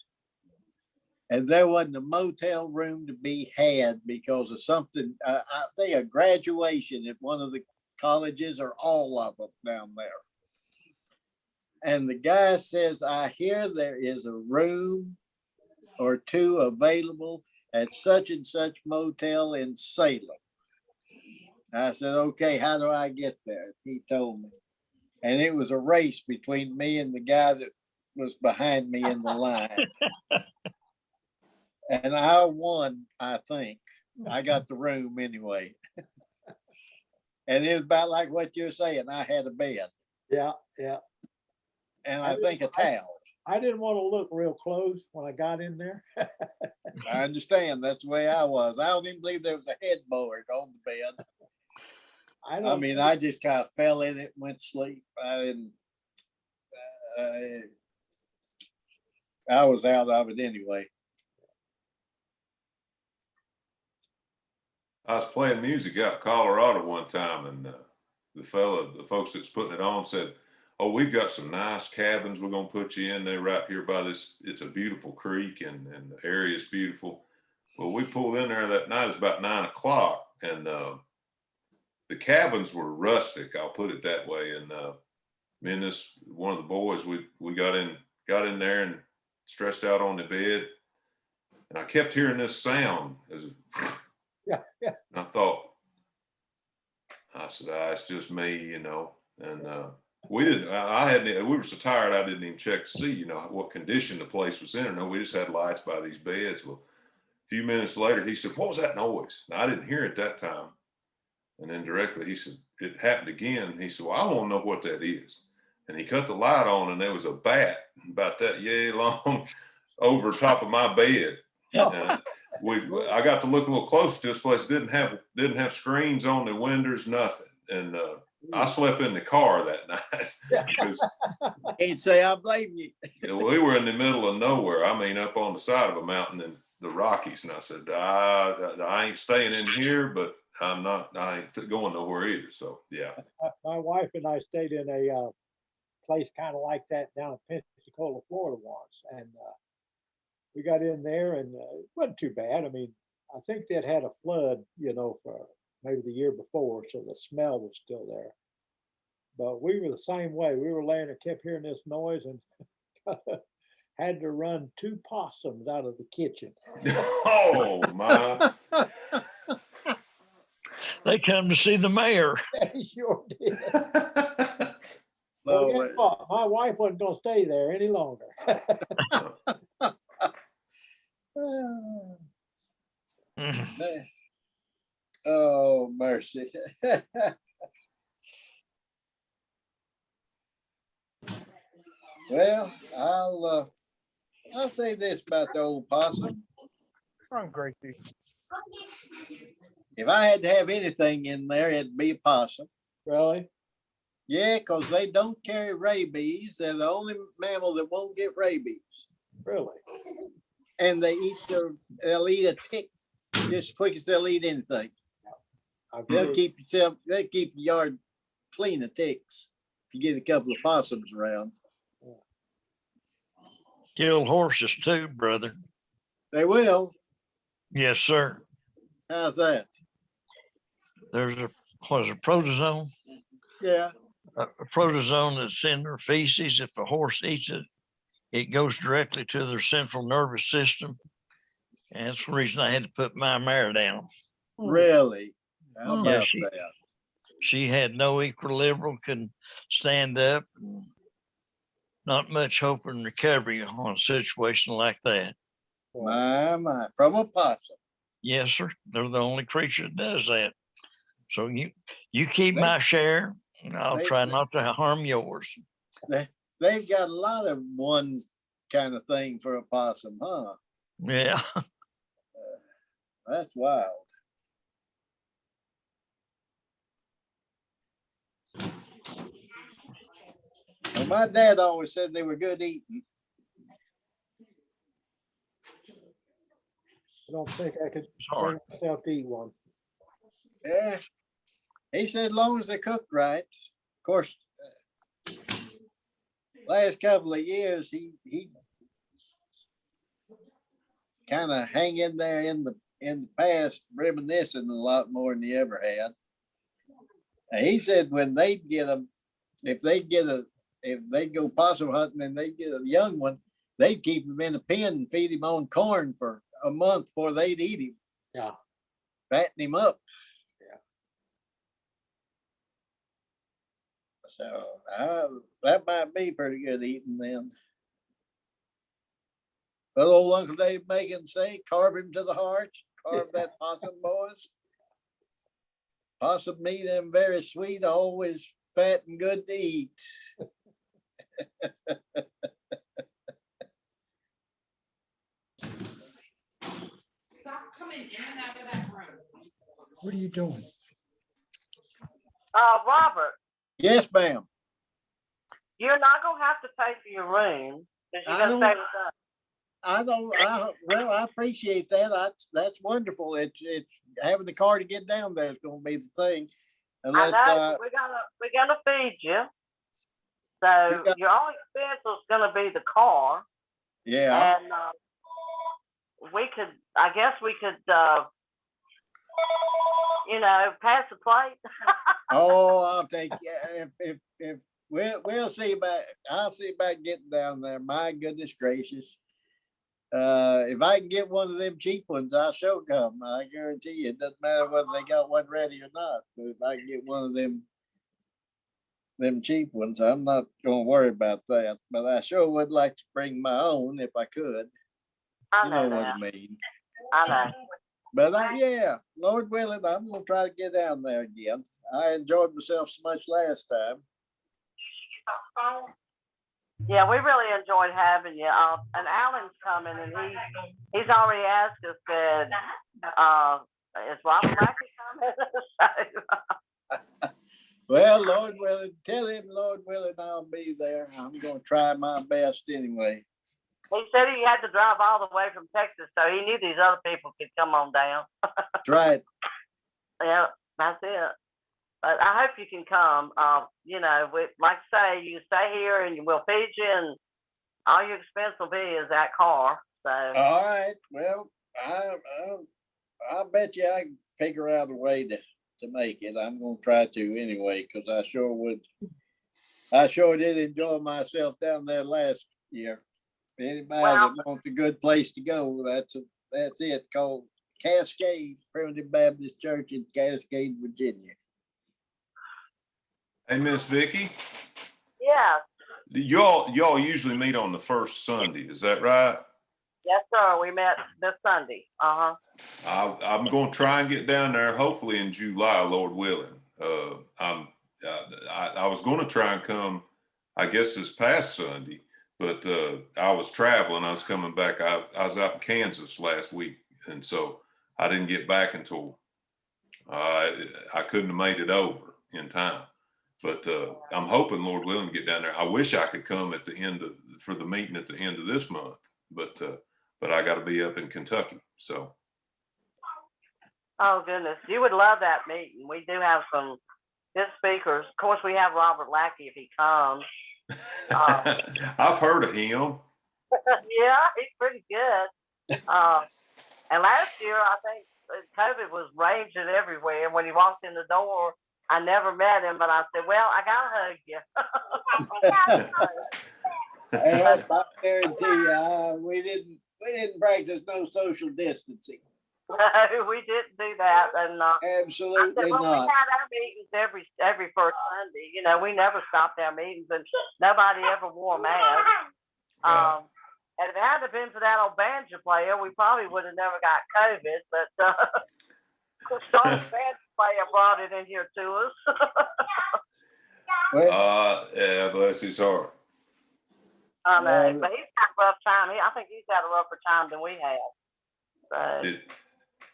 And there wasn't a motel room to be had because of something, I think a graduation at one of the colleges or all of them down there. And the guy says, I hear there is a room or two available at such and such motel in Salem. I said, okay, how do I get there? He told me. And it was a race between me and the guy that was behind me in the line. And I won, I think. I got the room anyway. And it was about like what you're saying. I had a bed. Yeah, yeah. and I think a towel. I didn't want to look real close when I got in there. I understand. That's the way I was. I don't even believe there was a headboard on the bed. I I don't, mean, I just kind of fell in it and went to sleep. I didn't. I was out of it anyway. I was playing music out in Colorado one time, and the folks that's putting it on said, "Oh, we've got some nice cabins we're gonna put you in. They're right here by this. It's a beautiful creek, and the area is beautiful." Well, we pulled in there that night. It was about 9 o'clock, and the cabins were rustic. I'll put it that way. And me and this one of the boys, we got in there and stretched out on the bed, and I kept hearing this sound as yeah, yeah. and I said, it's just me, you know. And we didn't, we were so tired, I didn't even check to see, you know, what condition the place was in. No, we just had lights by these beds. Well, a few minutes later, he said, "What was that noise?" Now, I didn't hear it that time. And then directly, he said, it happened again. He said, "Well, I want to know what that is." And he cut the light on, and there was a bat about that yay long over top of my bed. And I got to look a little closer to this place. Didn't have screens on the windows, nothing. And I slept in the car that night because Can't say I blame you. we were in the middle of nowhere. I mean, up on the side of a mountain in the Rockies. And I said, I ain't staying in here, but I ain't going nowhere either. So yeah. My wife and I stayed in a place kind of like that down in Pensacola, Florida once. And we got in there and it wasn't too bad. I mean, I think they'd had a flood, you know, for maybe the year before. So the smell was still there. But we were the same way. We were laying there, kept hearing this noise and had to run 2 possums out of the kitchen. Oh my. They come to see the mayor. They sure did. Well, Well, guess what? My wife wasn't going to stay there any longer. oh, mercy. Well, I'll say this about the old possum. I'm great. If I had to have anything in there, it'd be a possum. Really? Yeah, because they don't carry rabies. They're the only mammal that won't get rabies. Really? And they'll eat a tick just as quick as they'll eat anything. They'll keep the yard clean of ticks if you get a couple of possums around. Kill horses too, brother. They will. Yes, sir. How's that? There's a protozoan? Yeah. A protozoan that's in their feces. If a horse eats it, it goes directly to their central nervous system. And that's the reason I had to put my mare down. Really? How Yeah, about she- that? She had no equilibrium, couldn't stand up. Not much hope in recovery on a situation like that. My, from a possum. Yes, sir. They're the only creature that does that. So you keep They- my share, and I'll they- try not to harm yours. They've got a lot of one kind of thing for a possum, huh? Yeah. That's wild. Well, my dad always said they were good eating. I don't think I could Sorry. bring myself to eat one. Yeah. He said as long as they're cooked right. Of course, last couple of years, he kind of hang in there in the past, reminiscing a lot more than he ever had. And he said when they get them, if they go possum hunting and they get a young one, they'd keep him in a pen and feed him on corn for a month before they'd eat him. Yeah. Fatten him up. Yeah. So that might be pretty good eating then. But old Uncle Dave Macon say, carve him to the heart, carve that possum, boys. Possum meat, them very sweet. I always fat and good to eat. Stop coming in and out of that room. What are you doing? Robert, Yes, ma'am. you're not gonna have to pay for your room, because you're I gonna don't- stay with us. Well, I appreciate that. That's wonderful. It's having the car to get down there is gonna be the thing. I Unless, know, we're gonna feed you. So You got- your only expense is gonna be the car, yeah. and I guess we could, pass the plate. Oh, I'll take, yeah, if, we'll see about, I'll see about getting down there. My goodness gracious. If I can get one of them cheap ones, I'll sure come. I guarantee you, it doesn't matter whether they got one ready or not. But if I can get one of them cheap ones, I'm not gonna worry about that. But I sure would like to bring my own if I could. I You know know what that. I mean. I know. But yeah, Lord willing, I'm gonna try to get down there again. I enjoyed myself so much last time. Yeah, we really enjoyed having you. And Alan's coming, and he's already asked us that, is Robert Mackey coming? So, Well, Lord willing, tell him, Lord willing, I'll be there. I'm gonna try my best anyway. he said he had to drive all the way from Texas, so he knew these other people could come on down. That's right. Yeah, that's it. But I hope you can come. Like I say, you stay here and we'll feed you, and all your expense will be is that car. So All right. Well, I bet you I can figure out a way to make it. I'm gonna try to anyway, because I sure would. I sure did enjoy myself down there last year. Anybody Well- that wants a good place to go, that's it, called Cascade Primitive Baptist Church in Cascade, Virginia. Hey, Miss Vicky, yeah, y'all usually meet on the first Sunday, is that right? yes, sir. We met this Sunday. I'm going to try and get down there, hopefully in July, Lord willing. I was going to try and come, I guess, this past Sunday, but I was traveling. I was coming back. I was out in Kansas last week, and so I didn't get back until I couldn't have made it over in time. But I'm hoping, Lord willing, to get down there. I wish I could come for the meeting at the end of this month, but I got to be up in Kentucky, so. Oh goodness, you would love that meeting. We do have some good speakers. Of course, we have Robert Lackey if he comes. I've heard of him. Yeah, he's pretty good. And last year, I think COVID was raging everywhere. When he walked in the door, I never met him, but I said, "Well, I gotta hug you." And I guarantee you, we didn't practice no social distancing. We didn't do that, and I said, Absolutely well, we not. had our meetings every first Sunday. We never stopped our meetings, and nobody ever wore a mask. Right. And if it hadn't been for that old banjo player, we probably would have never got COVID. But some banjo player brought it in here to us. Well, Yeah, bless his heart. I know, but he's got a rough time. I think he's got a rougher time than we have. So,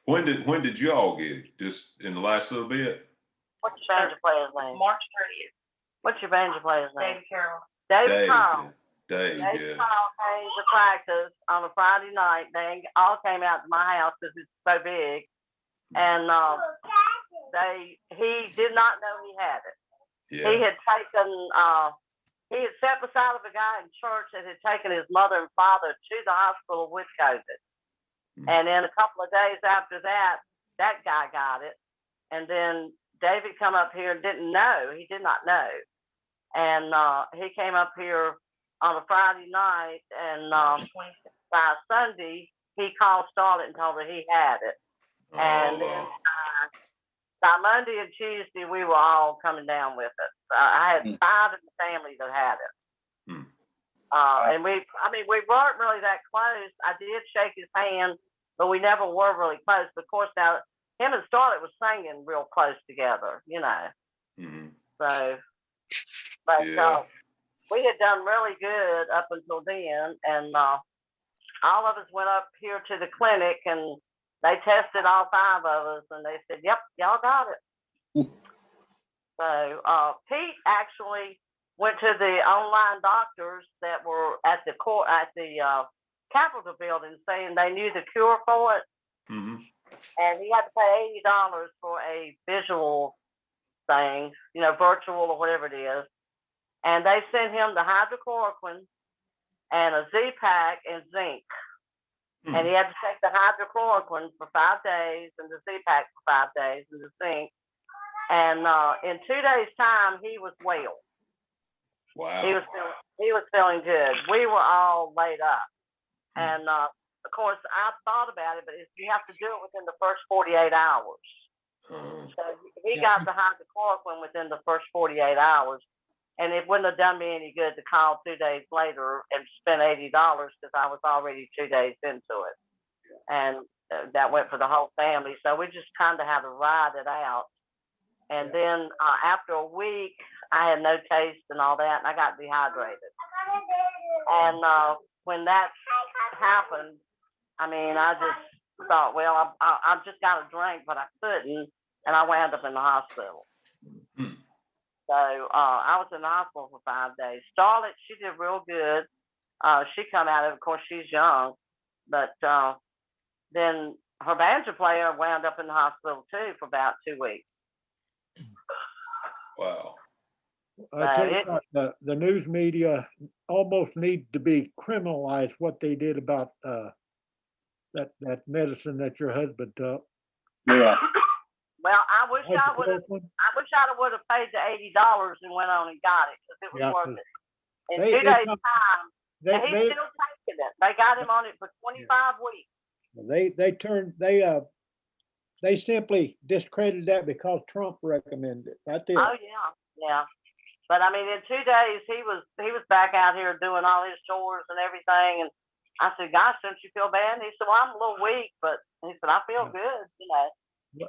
When did you all get it? Just in the last little bit? what's your banjo player's name? March 30th. What's your banjo player's name? David Carroll. David Carl. Dave, David yeah. Carl came to practice on a Friday night. They all came out to my house because it's so big, and he did not know he had it. Yeah. He had taken, he had sat beside of a guy in church that had taken his mother and father to the hospital with COVID. Mhm. And then a couple of days after that, that guy got it. And then David come up here and didn't know. He did not know. And he came up here on a Friday night, and by Sunday, he called Starlet and told her he had it. And then by Monday and Tuesday, we were all coming down with it. I had 5 in the family that had it. And we weren't really that close. I did shake his hand, but we never were really close. Of course, now him and Starlet was singing real close together, Mhm. So But Yeah. we had done really good up until then, and all of us went up here to the clinic, and they tested all 5 of us, and they said, "Yep, y'all got it." So Pete actually went to the online doctors that were at the Capitol building, saying they knew the cure for it, Hmm. and he had to pay $80 for a visual thing, virtual or whatever it is. And they sent him the hydrochloroquine and a Z-Pack and zinc. And he had to take the hydrochloroquine for 5 days and the Z-Pack for 5 days and the zinc. And in 2 days' time, he was well. Wow. He was feeling good. We were all laid up. And of course, I thought about it, but you have to do it within the first 48 hours. So he got the hydrochloroquine within the first 48 hours. And it wouldn't have done me any good to call 2 days later and spend $80 because I was already 2 days into it. And that went for the whole family. So we just kind of had to ride it out. And then after a week, I had no taste and all that, and I got dehydrated. And when that happened, I mean, I just thought, well, I just got a drink, but I couldn't, and I wound up in the hospital. So I was in the hospital for 5 days. Charlotte, she did real good. She come out of course, she's young, but then her banjo player wound up in the hospital too for about 2 weeks. Wow. I tell you what, the news media almost need to be criminalized what they did about that medicine that your husband took. Yeah. Well, I wish I would have paid the $80 and went on and got it because it was Yeah, worth it. In they- 2 they days' come- time, They and he's still taking it. They got him on it for 25 weeks. they simply discredited that because Trump recommended it. That's it. Oh yeah. But I mean, in 2 days, he was back out here doing all his chores and everything. And I said, "Gosh, don't you feel bad?" And he said, "Well, I'm a little weak, but he said I feel good,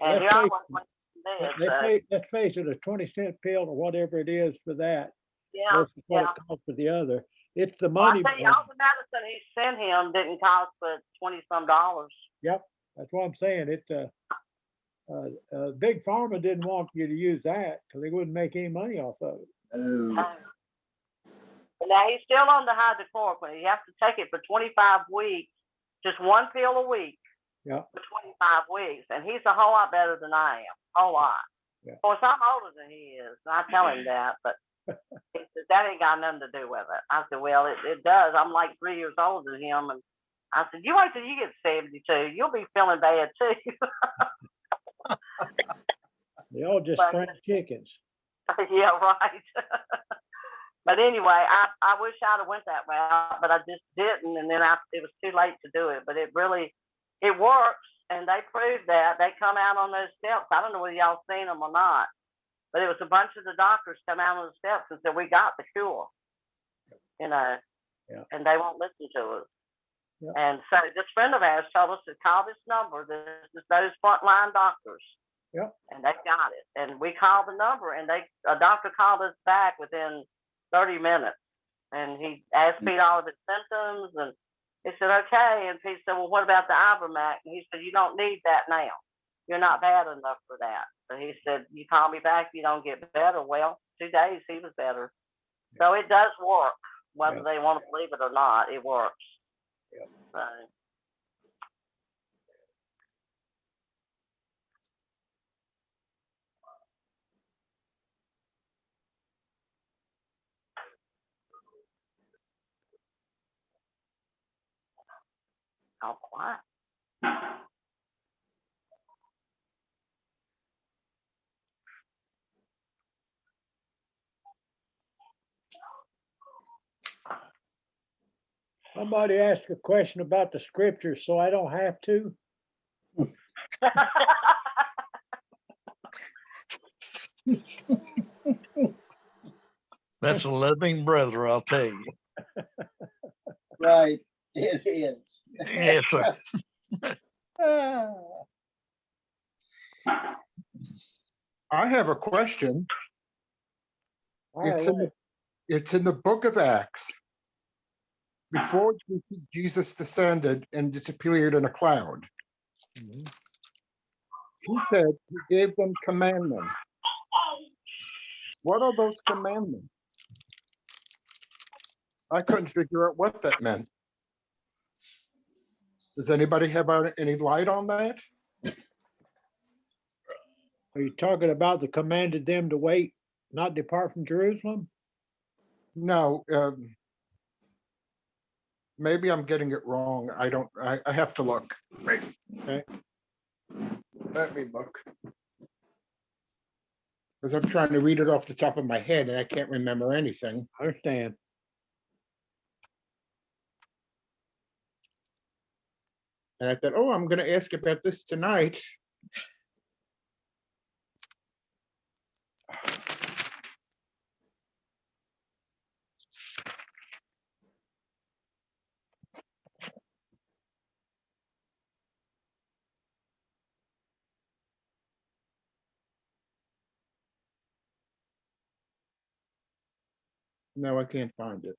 And here I was when he did. Let's face it, a 20-cent pill or whatever it is for that Yeah, versus what yeah. it costs for the other. It's the Well, I money. tell you, all the medicine he sent him didn't cost but $20-some. Yep, that's what I'm saying. It's Big Pharma didn't want you to use that because they wouldn't make any money off of it. Oh, But now he's still on the hydrochloroquine. He has to take it for 25 weeks, just 1 pill a week. Yeah. For 25 weeks, and he's a whole lot better than I am. A whole lot. Yeah. Of course, I'm older than he is, and I tell him that, but he said that ain't got nothing to do with it. I said, well, it does. I'm like 3 years older than him, and I said, you wait till you get 72, you'll be feeling bad too. They all just But- spring chickens. Yeah, right. But anyway, I wish I'd have went that route, but I just didn't, and then it was too late to do it. But it works, and they proved that. They come out on those steps. I don't know whether y'all seen them or not, but it was a bunch of the doctors come out on the steps and said, "We got the cure," Yeah. and they won't listen to us. Yeah. And so this friend of ours told us to call this number. This is those frontline doctors. Yep. And they got it. And we called the number, and a doctor called us back within 30 minutes. And he asked Pete all of his symptoms, and he said, okay. And Pete said, well, what about the Ivermac? And he said, you don't need that now. You're not bad enough for that. So he said, you call me back if you don't get better. Well, 2 days, he was better. So it does work, whether they want to believe it or not, it works. Yeah. So. Oh, what? Somebody asked a question about the scriptures, so I don't have to. That's a loving brother, I'll tell you. right. It is. Yes, sir. Ah. I have a question. Fire It's in away. it's in the book of Acts. Before Jesus descended and disappeared in a cloud, Mhm. he said he gave them commandments. What are those commandments? I couldn't figure out what that meant. Does anybody have any light on that? Are you talking about the commanded them to wait, not depart from Jerusalem? No, maybe I'm getting it wrong. I have to look. Wait. Okay. Let me look. Because I'm trying to read it off the top of my head and I can't remember anything. I understand. And I thought, oh, I'm going to ask about this tonight. No, I can't find it.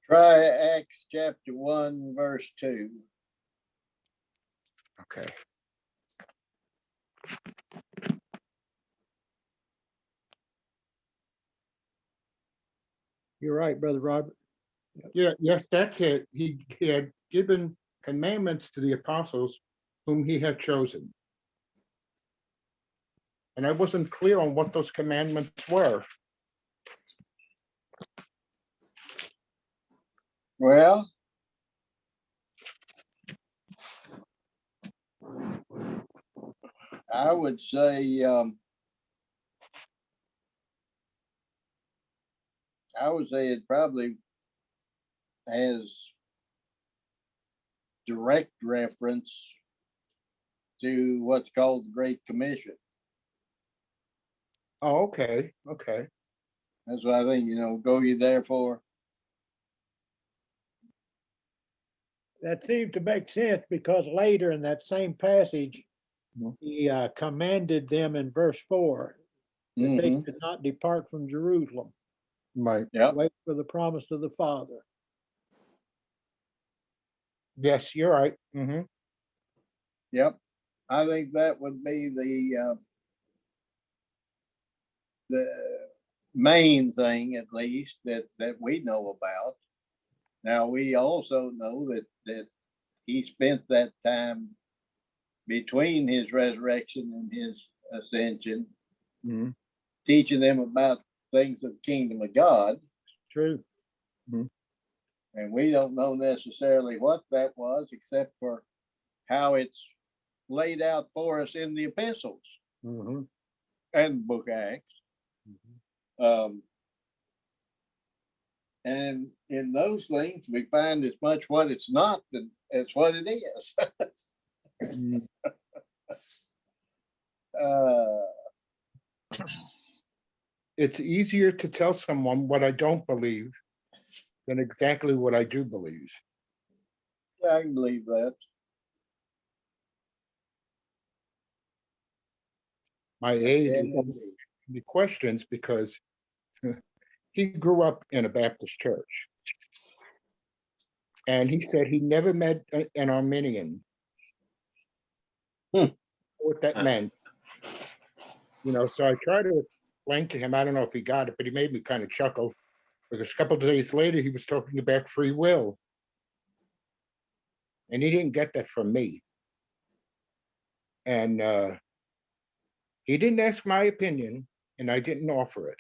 Try Acts chapter 1, verse 2. Okay. You're right, Brother Robert. Yeah, yes, that's it. He had given commandments to the apostles whom he had chosen. And I wasn't clear on what those commandments were. Well, I would say, it probably has direct reference to what's called the Great Commission. Oh, okay, okay. That's what I think, go ye therefore. That seems to make sense because later in that same passage, Mhm. he commanded them in verse 4 that they Mhm. should not depart from Jerusalem, Right. Yep. wait for the promise of the Father. Yes, you're right. Mhm. Yep. I think that would be the main thing, at least, that we know about. Now, we also know that he spent that time between his resurrection and his ascension, Mhm. teaching them about things of the kingdom of God. True. And we don't know necessarily what that was, except for how it's laid out for us in the epistles Mhm. and book of Acts. And in those things, we find as much what it's not than as what it is. Mhm. uh, It's easier to tell someone what I don't believe than exactly what I do believe. I can believe that. My aide is And asking me questions because he grew up in a Baptist church. And he said he never met an Arminian. What that meant. So I tried to explain to him, I don't know if he got it, but he made me kind of chuckle because a couple of days later he was talking about free will. And he didn't get that from me. And he didn't ask my opinion and I didn't offer it.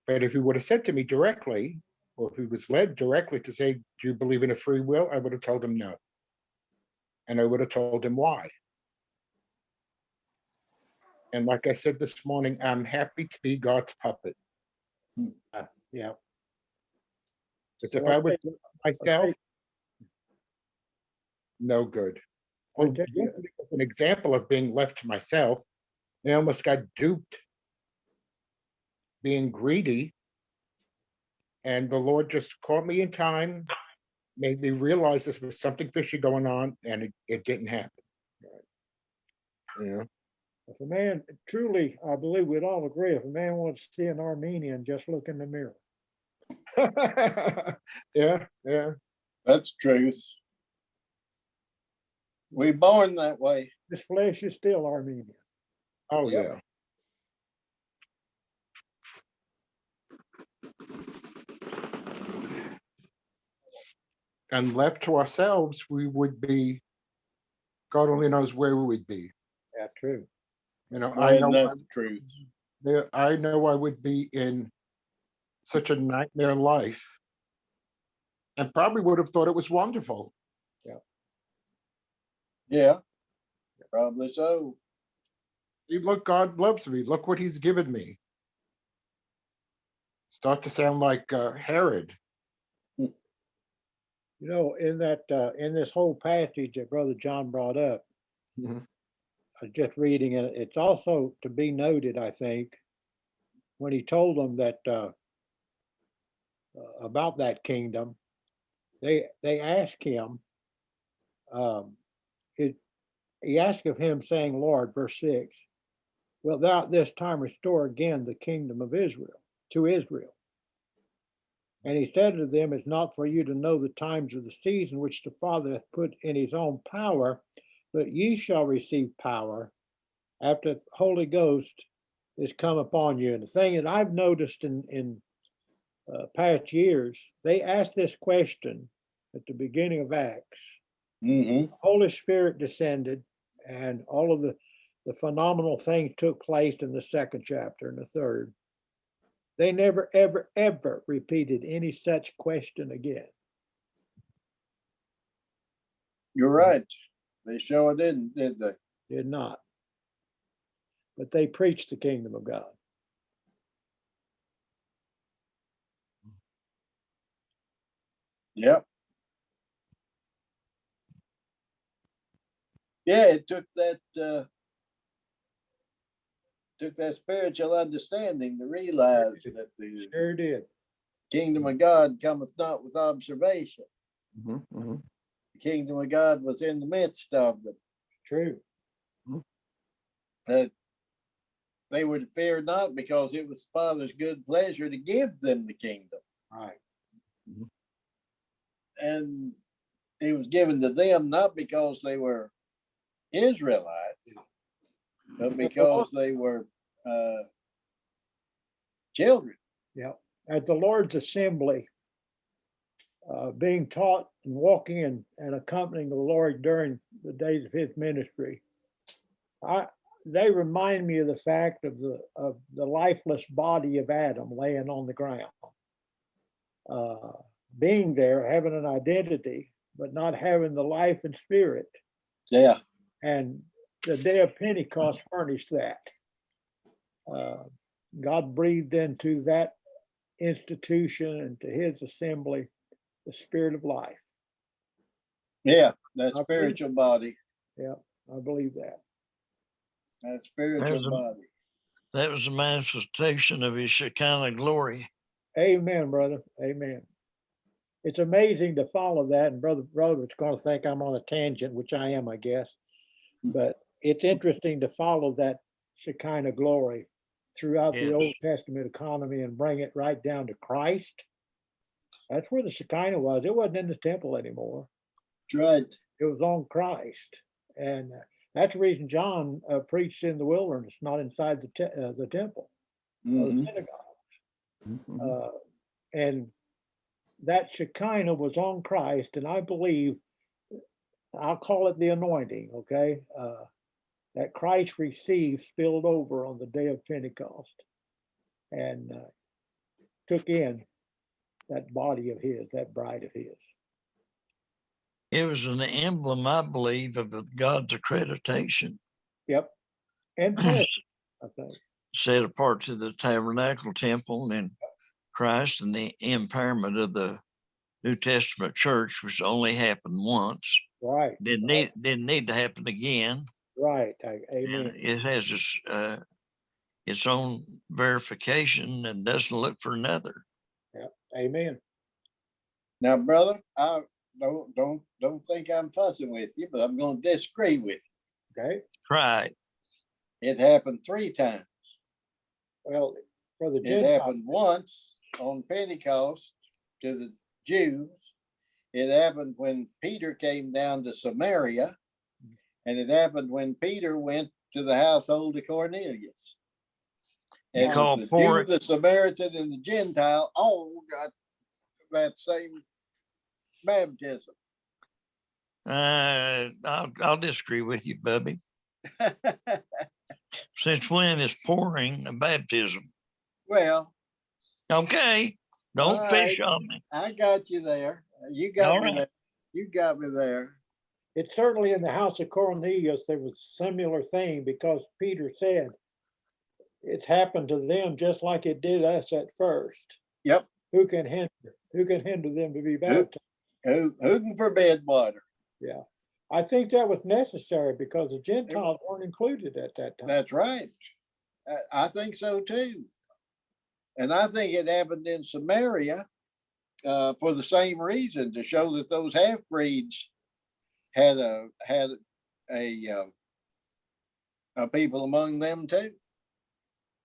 But if he would have said to me directly, or if he was led directly to say, do you believe in a free will? I would have told him no. And I would have told him why. And like I said this morning, I'm happy to be God's puppet. Yeah. Because if Well, I was myself, okay. no good. I Well, tell you, yesterday was an example of being left to myself. I almost got duped, being greedy. And the Lord just caught me in time, made me realize this was something fishy going on, and it didn't happen. Yeah. If a man truly, I believe we'd all agree, if a man wants to see an Armenian, just look in the mirror. Yeah, yeah. That's truth. We born that way. This flesh is still Armenian. Oh, Yep. yeah. And left to ourselves, we would be, God only knows where we would be. Yeah, true. You know, Boy, and that's the truth. I know I would be in such a nightmare life and probably would have thought it was wonderful. Yeah, probably so. See, look, God loves me. Look what he's given me. Start to sound like Herod. You know, in that, in this whole passage that Brother John brought up, Mhm. I was just reading it, it's also to be noted, I think, when he told them that, about that kingdom, they asked him, it, he asked of him saying, Lord, verse 6, wilt thou at this time restore again the kingdom of Israel to Israel? And he said to them, it's not for you to know the times of the season which the Father hath put in his own power, but ye shall receive power after the Holy Ghost is come upon you. And the thing that I've noticed in past years, they asked this question at the beginning of Acts. Mm-hmm. Holy Spirit descended, and all of the phenomenal things took place in the second chapter and the third. They never, ever, ever repeated any such question again. You're right. They sure didn't, did they? Did not. But they preached the kingdom of God. Yep. Yeah, it took that spiritual understanding to realize that the Sure did. kingdom of God cometh not with observation. Mhm, mhm. The kingdom of God was in the midst of them. True. That they would fear not, because it was the Father's good pleasure to give them the kingdom. Right. And it was given to them not because they were Israelites, but because they were children. Yeah. At the Lord's assembly, being taught and walking and accompanying the Lord during the days of his ministry, they remind me of the fact of the lifeless body of Adam laying on the ground. Being there, having an identity, but not having the life and spirit. Yeah. And the day of Pentecost furnished that. God breathed into that institution and to his assembly the spirit of life. Yeah, that spiritual body. Yeah, I believe that. That spiritual body. That was a manifestation of his Shekinah glory. Amen, brother. Amen. It's amazing to follow that. And Brother Robert's going to think I'm on a tangent, which I am, I guess. But it's interesting to follow that Shekinah glory throughout the Yes. Old Testament economy and bring it right down to Christ. That's where the Shekinah was. It wasn't in the temple anymore. That's right. It was on Christ. And that's the reason John preached in the wilderness, not inside the temple or the Mhm. synagogue. And that Shekinah was on Christ, and I believe, I'll call it the anointing, okay? That Christ received spilled over on the day of Pentecost and took in that body of his, that bride of his. It was an emblem, I believe, of God's accreditation. Yep. And presence, I think. Set apart to the tabernacle temple and Christ, and the impairment of the New Testament church, which only happened once. Right. Didn't need to happen again. Right. And Amen. it has its own verification and doesn't look for another. Yeah. Amen. Now, brother, I don't think I'm fussing with you, but I'm going to disagree with you. Okay. Right. It happened 3 times. Well, for the It Gentiles, happened once on Pentecost to the Jews. It happened when Peter came down to Samaria. And it happened when Peter went to the household of Cornelius. You And call the for Jew, it. the Samaritan, and the Gentile all got that same baptism. I'll disagree with you, Bubby. Since when is pouring a baptism? Well, Okay, don't All fish right. on me. I got you there. You got All me right. there. You got me there. it's certainly in the house of Cornelius, there was a similar thing because Peter said, it's happened to them just like it did us at first. Yep. Who can hinder them to be baptized? Who can forbid water? Yeah. I think that was necessary because the Gentiles weren't included at that time. That's right. I think so too. And I think it happened in Samaria for the same reason, to show that those half breeds had a people among them too.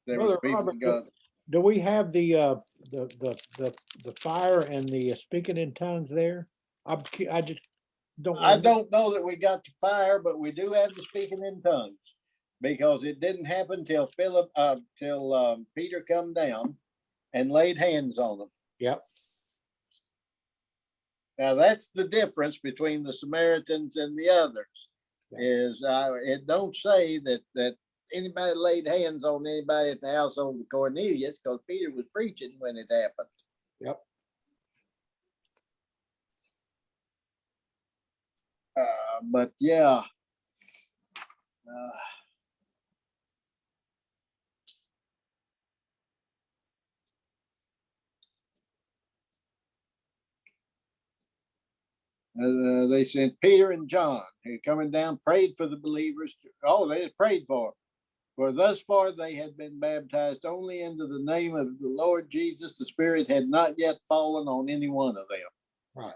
There was Brother people Robert, that got. do we have the fire and the speaking in tongues there? I just don't. I don't know that we got the fire, but we do have the speaking in tongues, because it didn't happen till Peter come down and laid hands on them. Yep. Now that's the difference between the Samaritans and the others. Yeah. Is it don't say that anybody laid hands on anybody at the household of Cornelius, because Peter was preaching when it happened. Yep. But yeah. They sent Peter and John, who coming down, prayed for the believers. They had prayed for them. For thus far they had been baptized only into the name of the Lord Jesus. The Spirit had not yet fallen on any one of them. Right.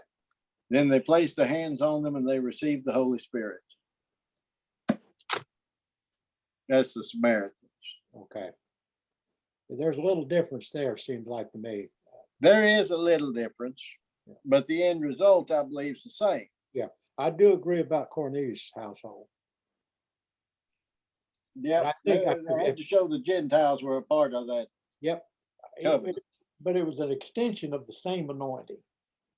Then they placed their hands on them and they received the Holy Spirit. That's the Samaritans. Okay. There's a little difference there, seems like to me. There is a little difference, but the end result, I believe, is the same. I do agree about Cornelius' household. Yeah, I think they had to show the Gentiles were a part of that. Yep. Covenant. But it was an extension of the same anointing.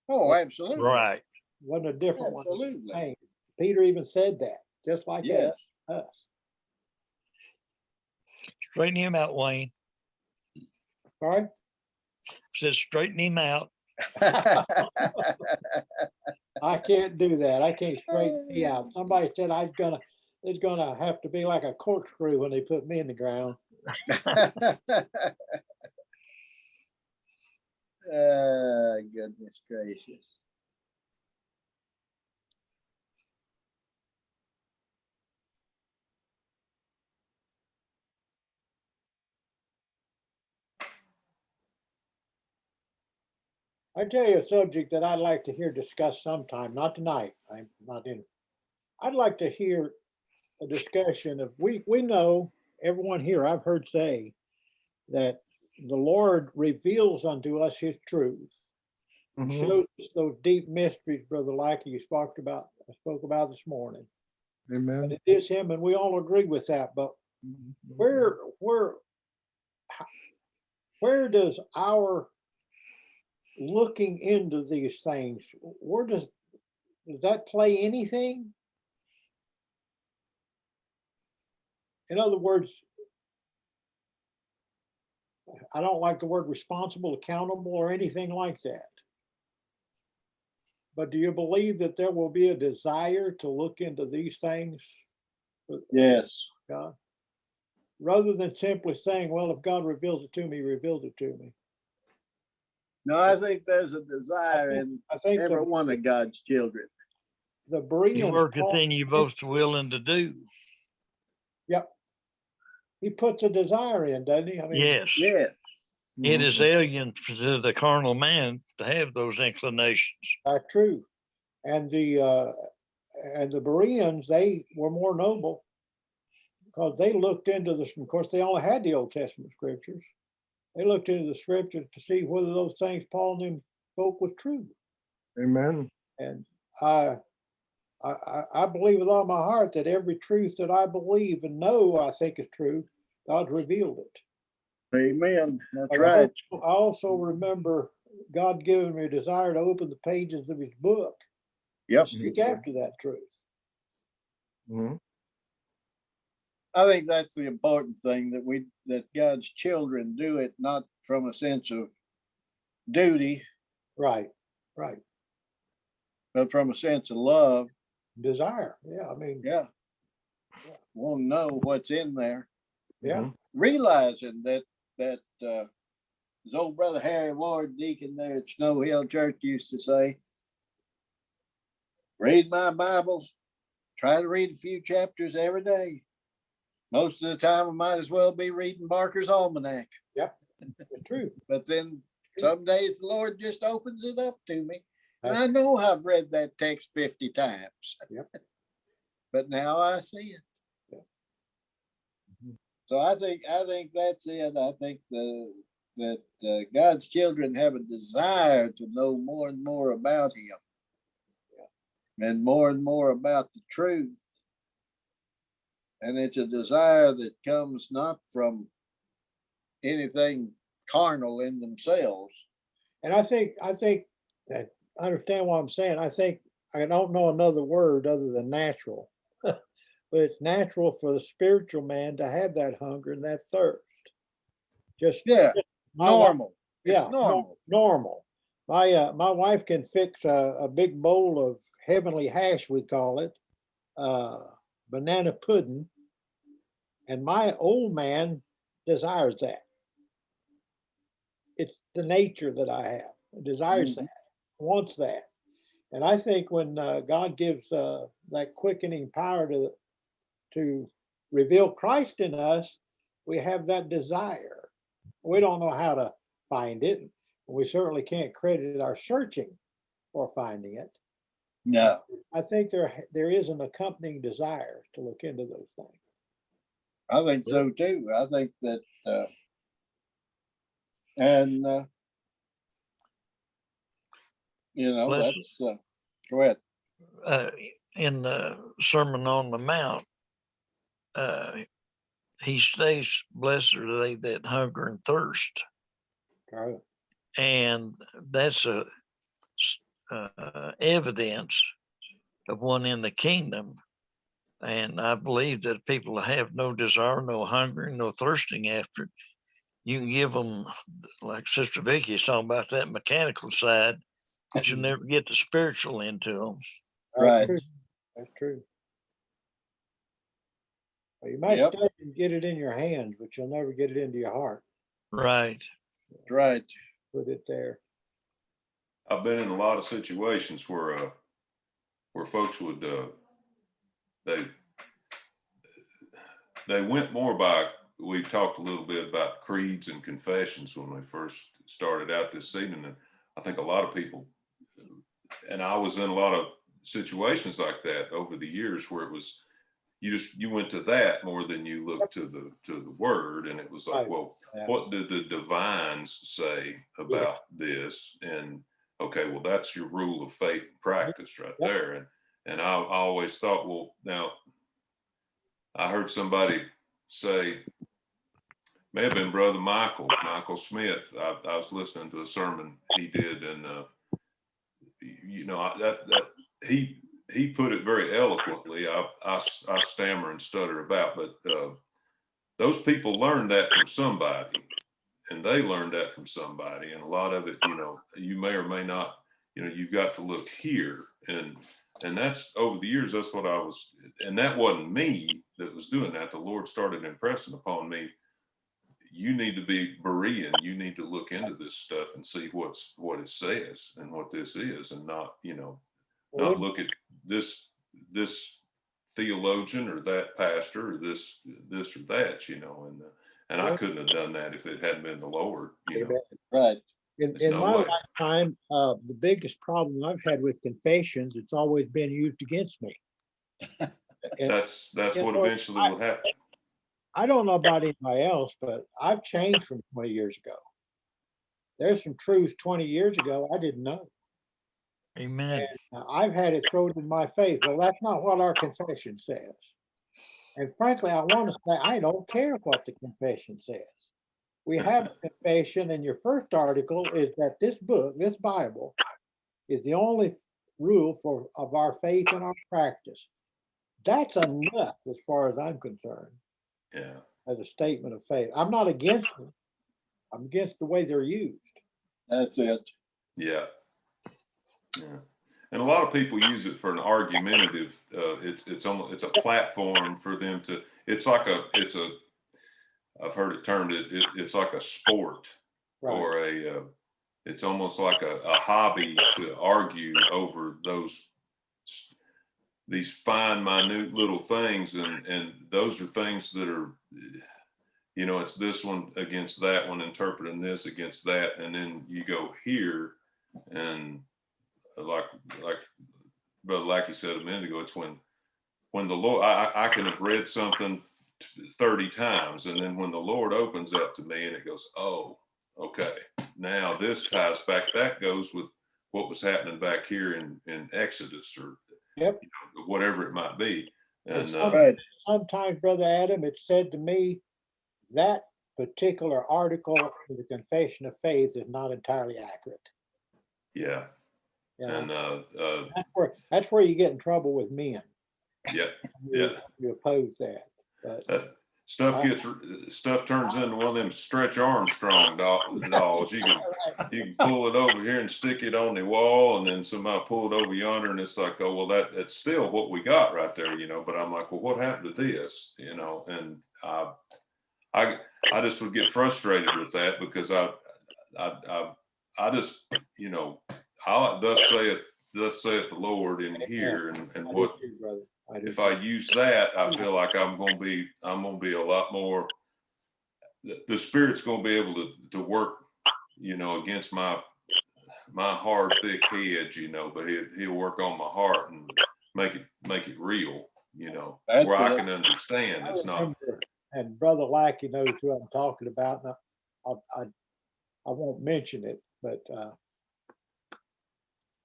Oh, absolutely. Right. Wasn't a different one. Absolutely. Hey, Peter even said that, just like Yes. us. Straighten him out, Wayne. Sorry? Said straighten him out. I can't do that. I can't straighten me out. Somebody said it's gonna have to be like a corkscrew when they put me in the ground. Goodness gracious. I tell you a subject that I'd like to hear discussed sometime, not tonight. I'm not in. I'd like to hear a discussion of, we know, everyone here I've heard say that the Lord reveals unto us his truth. He shows us those deep mysteries, Brother Lackey, I spoke about this morning. And Amen. it is him, and we all agree with that. But where does our looking into these things, where does that play anything? In other words, I don't like the word responsible, accountable, or anything like that. But do you believe that there will be a desire to look into these things? Yes. God, rather than simply saying, well, if God reveals it to me, he reveals it to me. No, I think there's a desire in I think every one of God's children. the You Bereans, work a thing you're both willing to do. yep. He puts a desire in, doesn't he? I mean, Yes. Yeah. It is alien to the carnal man to have those inclinations. that's true. And the Bereans, they were more noble. because they looked into this, of course, they only had the Old Testament scriptures. They looked into the scriptures to see whether those things Paul and them spoke was true. Amen. And I believe with all my heart that every truth that I believe and know I think is true, God's revealed it. Amen. That's I right. also remember God giving me a desire to open the pages of his book, Yep. seek after that truth. Mhm. I think that's the important thing, that God's children do it not from a sense of duty, Right, right. but from a sense of love. Desire. Yeah, I mean, Yeah. Want to know what's in there, yeah, realizing that his old brother Harry Ward, deacon there at Snow Hill Church, used to say, read my Bibles, try to read a few chapters every day. Most of the time, I might as well be reading Barker's Almanac. it's true. But then some days the Lord just opens it up to me. And I know I've read that text 50 times. Yep. But now I see it. Mhm. So I think that's it. I think that God's children have a desire to know more and more about him. And more about the truth. And it's a desire that comes not from anything carnal in themselves. And I think that I understand what I'm saying. I think I don't know another word other than natural, but it's natural for the spiritual man to have that hunger and that thirst. Just Yeah, my wife- normal. It's yeah, normal. normal. My wife can fix a big bowl of heavenly hash, we call it, banana pudding, and my old man desires that. It's the nature that I have, desires that, wants that. And I think when God gives that quickening power to reveal Christ in us, we have that desire. We don't know how to find it. We certainly can't credit our searching for finding it. No, I think there is an accompanying desire to look into those things. I think so too. I think that, and Bless that's, go ahead. In the Sermon on the Mount, he states, blessed are they that hunger and thirst. Right. And that's a evidence of one in the kingdom. And I believe that people that have no desire, no hunger, no thirsting after it, you can give them, like Sister Vicky's talking about, that mechanical side, but you'll never get the spiritual into them. Right. That's true. Well, you might Yep. study and get it in your hands, but you'll never get it into your heart. Right. Right. Put it there. I've been in a lot of situations where folks would, they went more by, we talked a little bit about creeds and confessions when we first started out this evening. And I think a lot of people, and I was in a lot of situations like that over the years where it was, you went to that more than you looked to the word. And it was like, Right. well, Yeah. what did the divines say about this? And okay, well, that's your rule of faith and practice right Yep. there. And I always thought, well, now I heard somebody say, may have been Brother Michael Smith. I was listening to a sermon he did, and that he put it very eloquently. I stammer and stutter about, but those people learned that from somebody, and they learned that from somebody, and a lot of it, you may or may not, you've got to look here, and that's over the years. That's what I was, and that wasn't me that was doing that. The Lord started impressing upon me, you need to be Berean. You need to look into this stuff and see what it says and what this is, and not, not look at this theologian or that pastor or this or that, and I couldn't have done that if it hadn't been the Lord, Right. In no my way. lifetime, the biggest problem I've had with confessions, it's always been used against me. And, That's you what know, eventually will happen. I don't know about anybody else, but I've changed from 20 years ago. There's some truths 20 years ago I didn't know. Amen. I've had it thrown in my face. Well, that's not what our confession says. And frankly, I want to say, I don't care what the confession says. We have a confession, and your first article is that this book, this Bible, is the only rule of our faith and our practice. That's enough as far as I'm concerned, Yeah. as a statement of faith. I'm not against them. I'm against the way they're used. That's it. Yeah. Yeah. And a lot of people use it for an argumentative, it's almost, it's a platform for them to, I've heard it termed, it's like a sport Right. or it's almost like a hobby to argue over these fine, minute little things. And those are things that are, you know, it's this one against that one, interpreting this against that. And then you go here and like Brother Lackey said a minute ago, it's when the Lord, I can have read something 30 times, and then when the Lord opens up to me and it goes, oh, okay, now this ties back, that goes with what was happening back here in Exodus or Yep. you know, whatever it might be. And Right. Sometimes, Brother Adam, it's said to me that particular article of the Confession of Faith is not entirely accurate. yeah, You know, and that's where you get in trouble with men. yeah, You- yeah. You oppose that. But Stuff turns into one of them Stretch Armstrong dolls. You can pull it over here and stick it on the wall, and then somebody pull it over yonder, and it's like, oh well, that's still what we got right there, you know. But I'm like, well, what happened to this, you know? And I just would get frustrated with that because I just, you know, thus saith the Lord in here, and I do what. too, brother. I do If too. I use that, I feel like I'm gonna be a lot more. The Spirit's gonna be able to work, you know, against my hard, thick head, you know. But he'll work on my heart and make it real, you know, That's where I it. can understand. I It's not. remember, and Brother Lackey knows who I'm talking about. And I won't mention it, but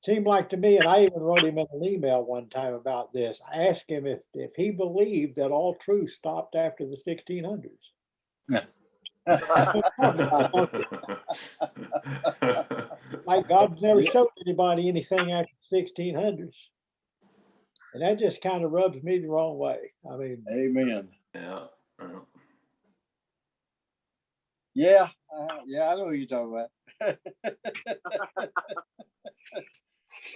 seemed like to me, and I even wrote him in an email one time about this. I asked him if he believed that all truth stopped after the 1600s. Like God's never showed anybody anything after the 1600s. And that just kind of rubs me the wrong way. I mean, Amen. Yeah. Yeah, I know who you're talking about.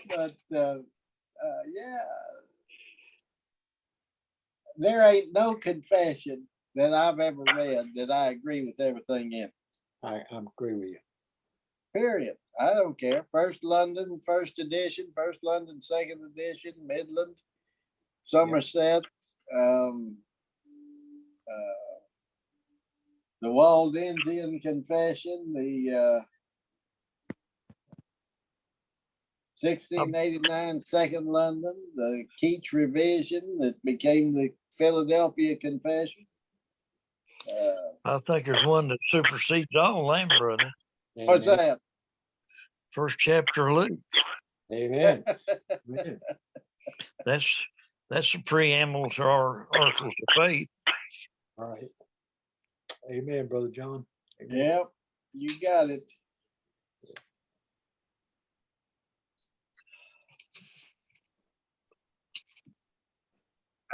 But yeah, there ain't no confession that I've ever read that I agree with everything in. I agree with you. Period. I don't care. First London, first edition, first London, second edition, Midland, Somerset, the Waldensian Confession, the 1689 Second London, the Keats Revision that became the Philadelphia Confession. I think there's one that supersedes all of them, brother. What's Amen. that? First chapter of Luke. Amen. Amen. That's the preamble to our articles of faith. All right. Amen, Brother John. Amen. Yep, you got it.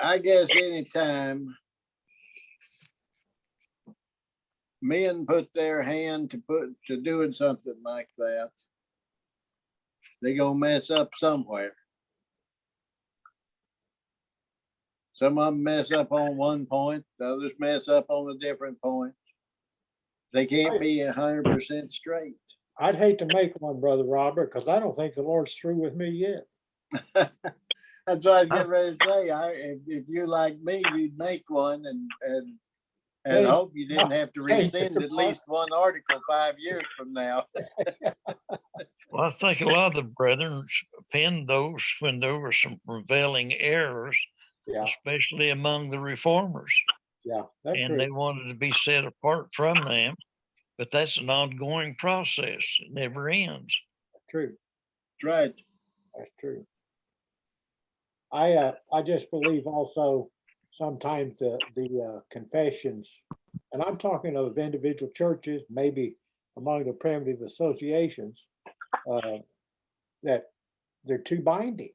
I guess anytime men put their hand to doing something like that, they gonna mess up somewhere. Some of them mess up on one point, the others mess up on a different point. They can't be 100% straight. I'd hate to make one, Brother Robert, because I don't think the Lord's through with me yet. That's what I was getting ready to say. If you like me, you'd make one and Hey, hope you didn't have to hey, rescind at least one article 5 years from now. Well, I think a lot of the brethren penned those when there were some prevailing errors, Yeah. especially among the reformers. Yeah, that's and true. they wanted to be set apart from them. But that's an ongoing process. It never ends. True. That's right. That's true. I just believe also sometimes the confessions, and I'm talking of individual churches, maybe among the primitive associations, uh, that they're too binding.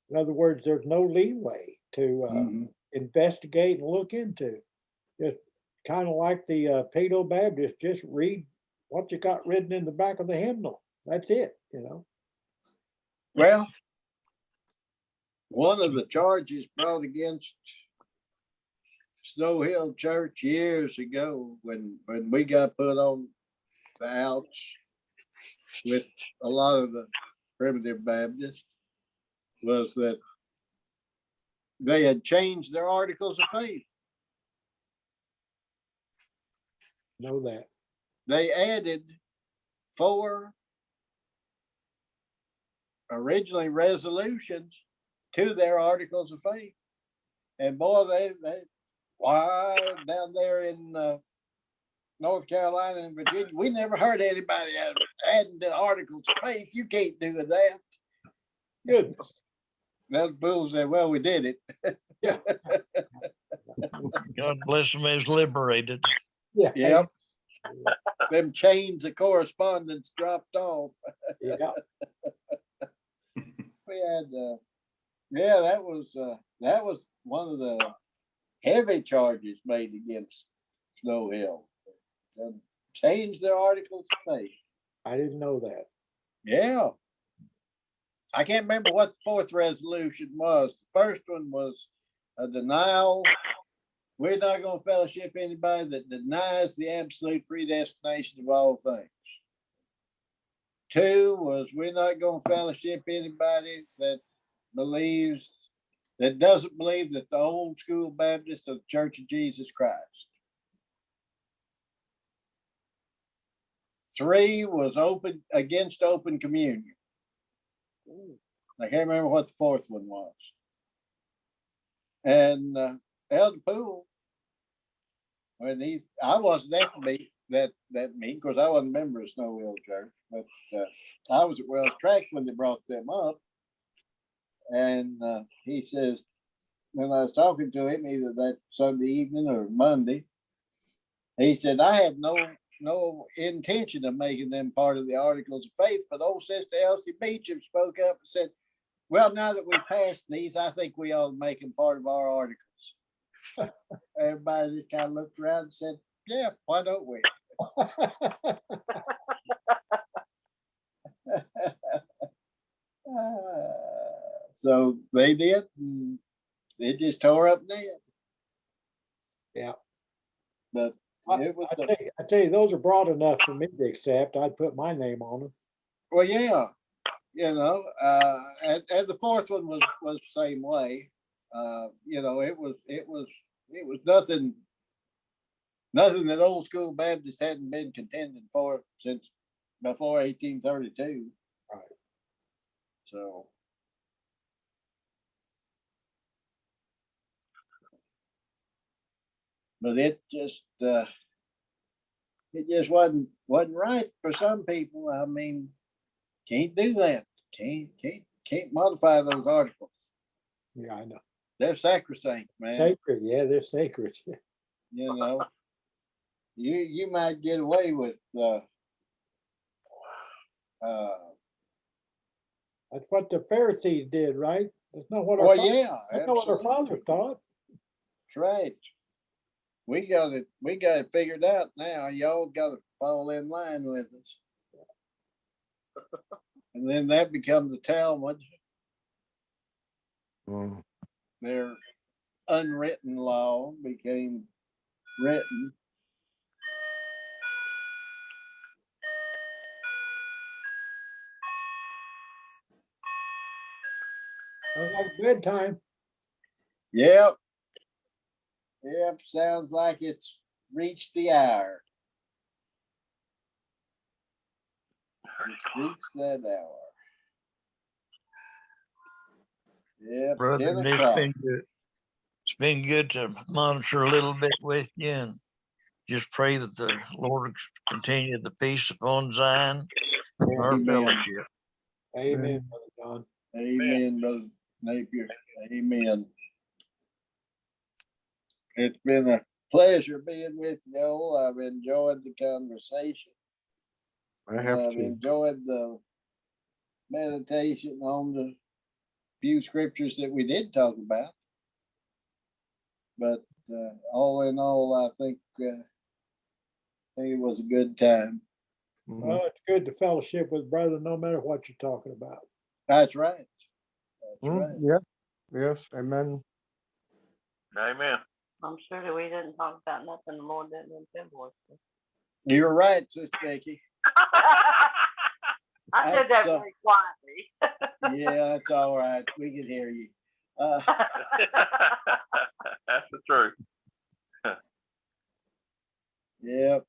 In other words, there's no leeway to Mhm. investigate and look into. Just kind of like the Paedo Baptist, just read what you got written in the back of the hymnal. That's it, you know. Well, one of the charges brought against Snow Hill Church years ago, when we got put on the outs with a lot of the primitive Baptists, was that they had changed their articles of faith. Know that. They added 4 originally resolutions to their articles of faith. And boy, they why down there in North Carolina and Virginia, we never heard anybody adding the articles of faith. You can't do that. Good. That bull said, well, we did it. Yeah. God bless them as liberated. Yeah. Yep. Them chains of correspondence dropped off. Yeah. We had, yeah, that was one of the heavy charges made against Snow Hill. Changed their articles of faith. I didn't know that. Yeah. I can't remember what the 4th resolution was. The first one was a denial. We're not going to fellowship anybody that denies the absolute predestination of all things. 2 was we're not going to fellowship anybody that doesn't believe that the old school Baptist of the Church of Jesus Christ. 3 was against open communion. I can't remember what the 4th one was. And Elder Poole, when I wasn't at that meeting because I wasn't a member of Snow Hill Church, but I was at Wells Tract when they brought them up. And he says, when I was talking to him either that Sunday evening or Monday, he said, I had no intention of making them part of the Articles of Faith, but old Sister Elsie Beecham spoke up and said, well, now that we passed these, I think we ought to make them part of our articles. Everybody just kind of looked around and said, yeah, why don't we? So they did, and it just tore up then. Yeah. But I tell you, those are broad enough for me to accept. I'd put my name on them. well, yeah, you know, and the 4th one was the same way. You know, it was nothing that old school Baptists hadn't been contending for since before 1832. Right. So. But it just wasn't right for some people. I mean, can't do that. Can't modify those articles. Yeah, I know. They're sacrosanct, man. Sacred. Yeah, they're sacred. You know, you might get away with That's what the Pharisees did, right? That's not what well, that's not what our absolutely. fathers taught. That's right. We got it figured out now. Y'all got to fall in line with us. And then that becomes the Talmud, Mm. their unwritten law became written. Sounds like bedtime. Yep. Sounds like it's reached the hour. It's reached that hour. Yep, Brother, 10 it's o'clock. been good. It's been good to monitor a little bit with you and just pray that the Lord continue the peace upon Zion and our Amen. fellowship. Amen, Brother John. Amen, Brother Napier. Amen. It's been a pleasure being with you all. I've enjoyed the conversation. I have I've to. enjoyed the meditation on the few scriptures that we did talk about. But all in all, I think it was a good time. Mhm. Well, it's good to fellowship with brother, no matter what you're talking about. That's right. That's Mm, right. Yeah, yes, amen. I'm sure that we didn't talk about nothing the Lord didn't intend for us to. You're right, Sister Becky. I said that That's, very quietly. Yeah, it's all right. We can hear you. That's the truth. Yep.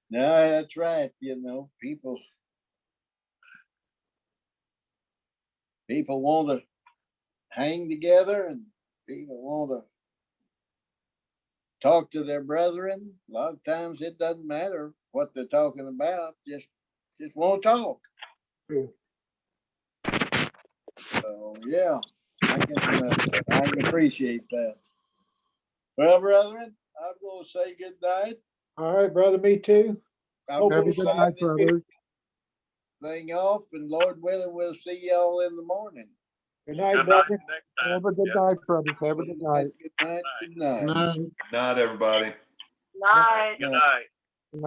No, that's right. You know, people want to hang together and people want to talk to their brethren. A lot of times it doesn't matter what they're talking about. Just want to talk. True. So yeah, I can appreciate that. Well, brethren, I'm going to say good night. All right, brother, me too. I'm Have going Have a to good sign night, this brothers. thing off, and Lord willing, we'll see y'all in the morning. Good night, brother. Have a good night, brothers. Have a good night. Good night. Good night. Nah, Night, everybody. Night. Good night.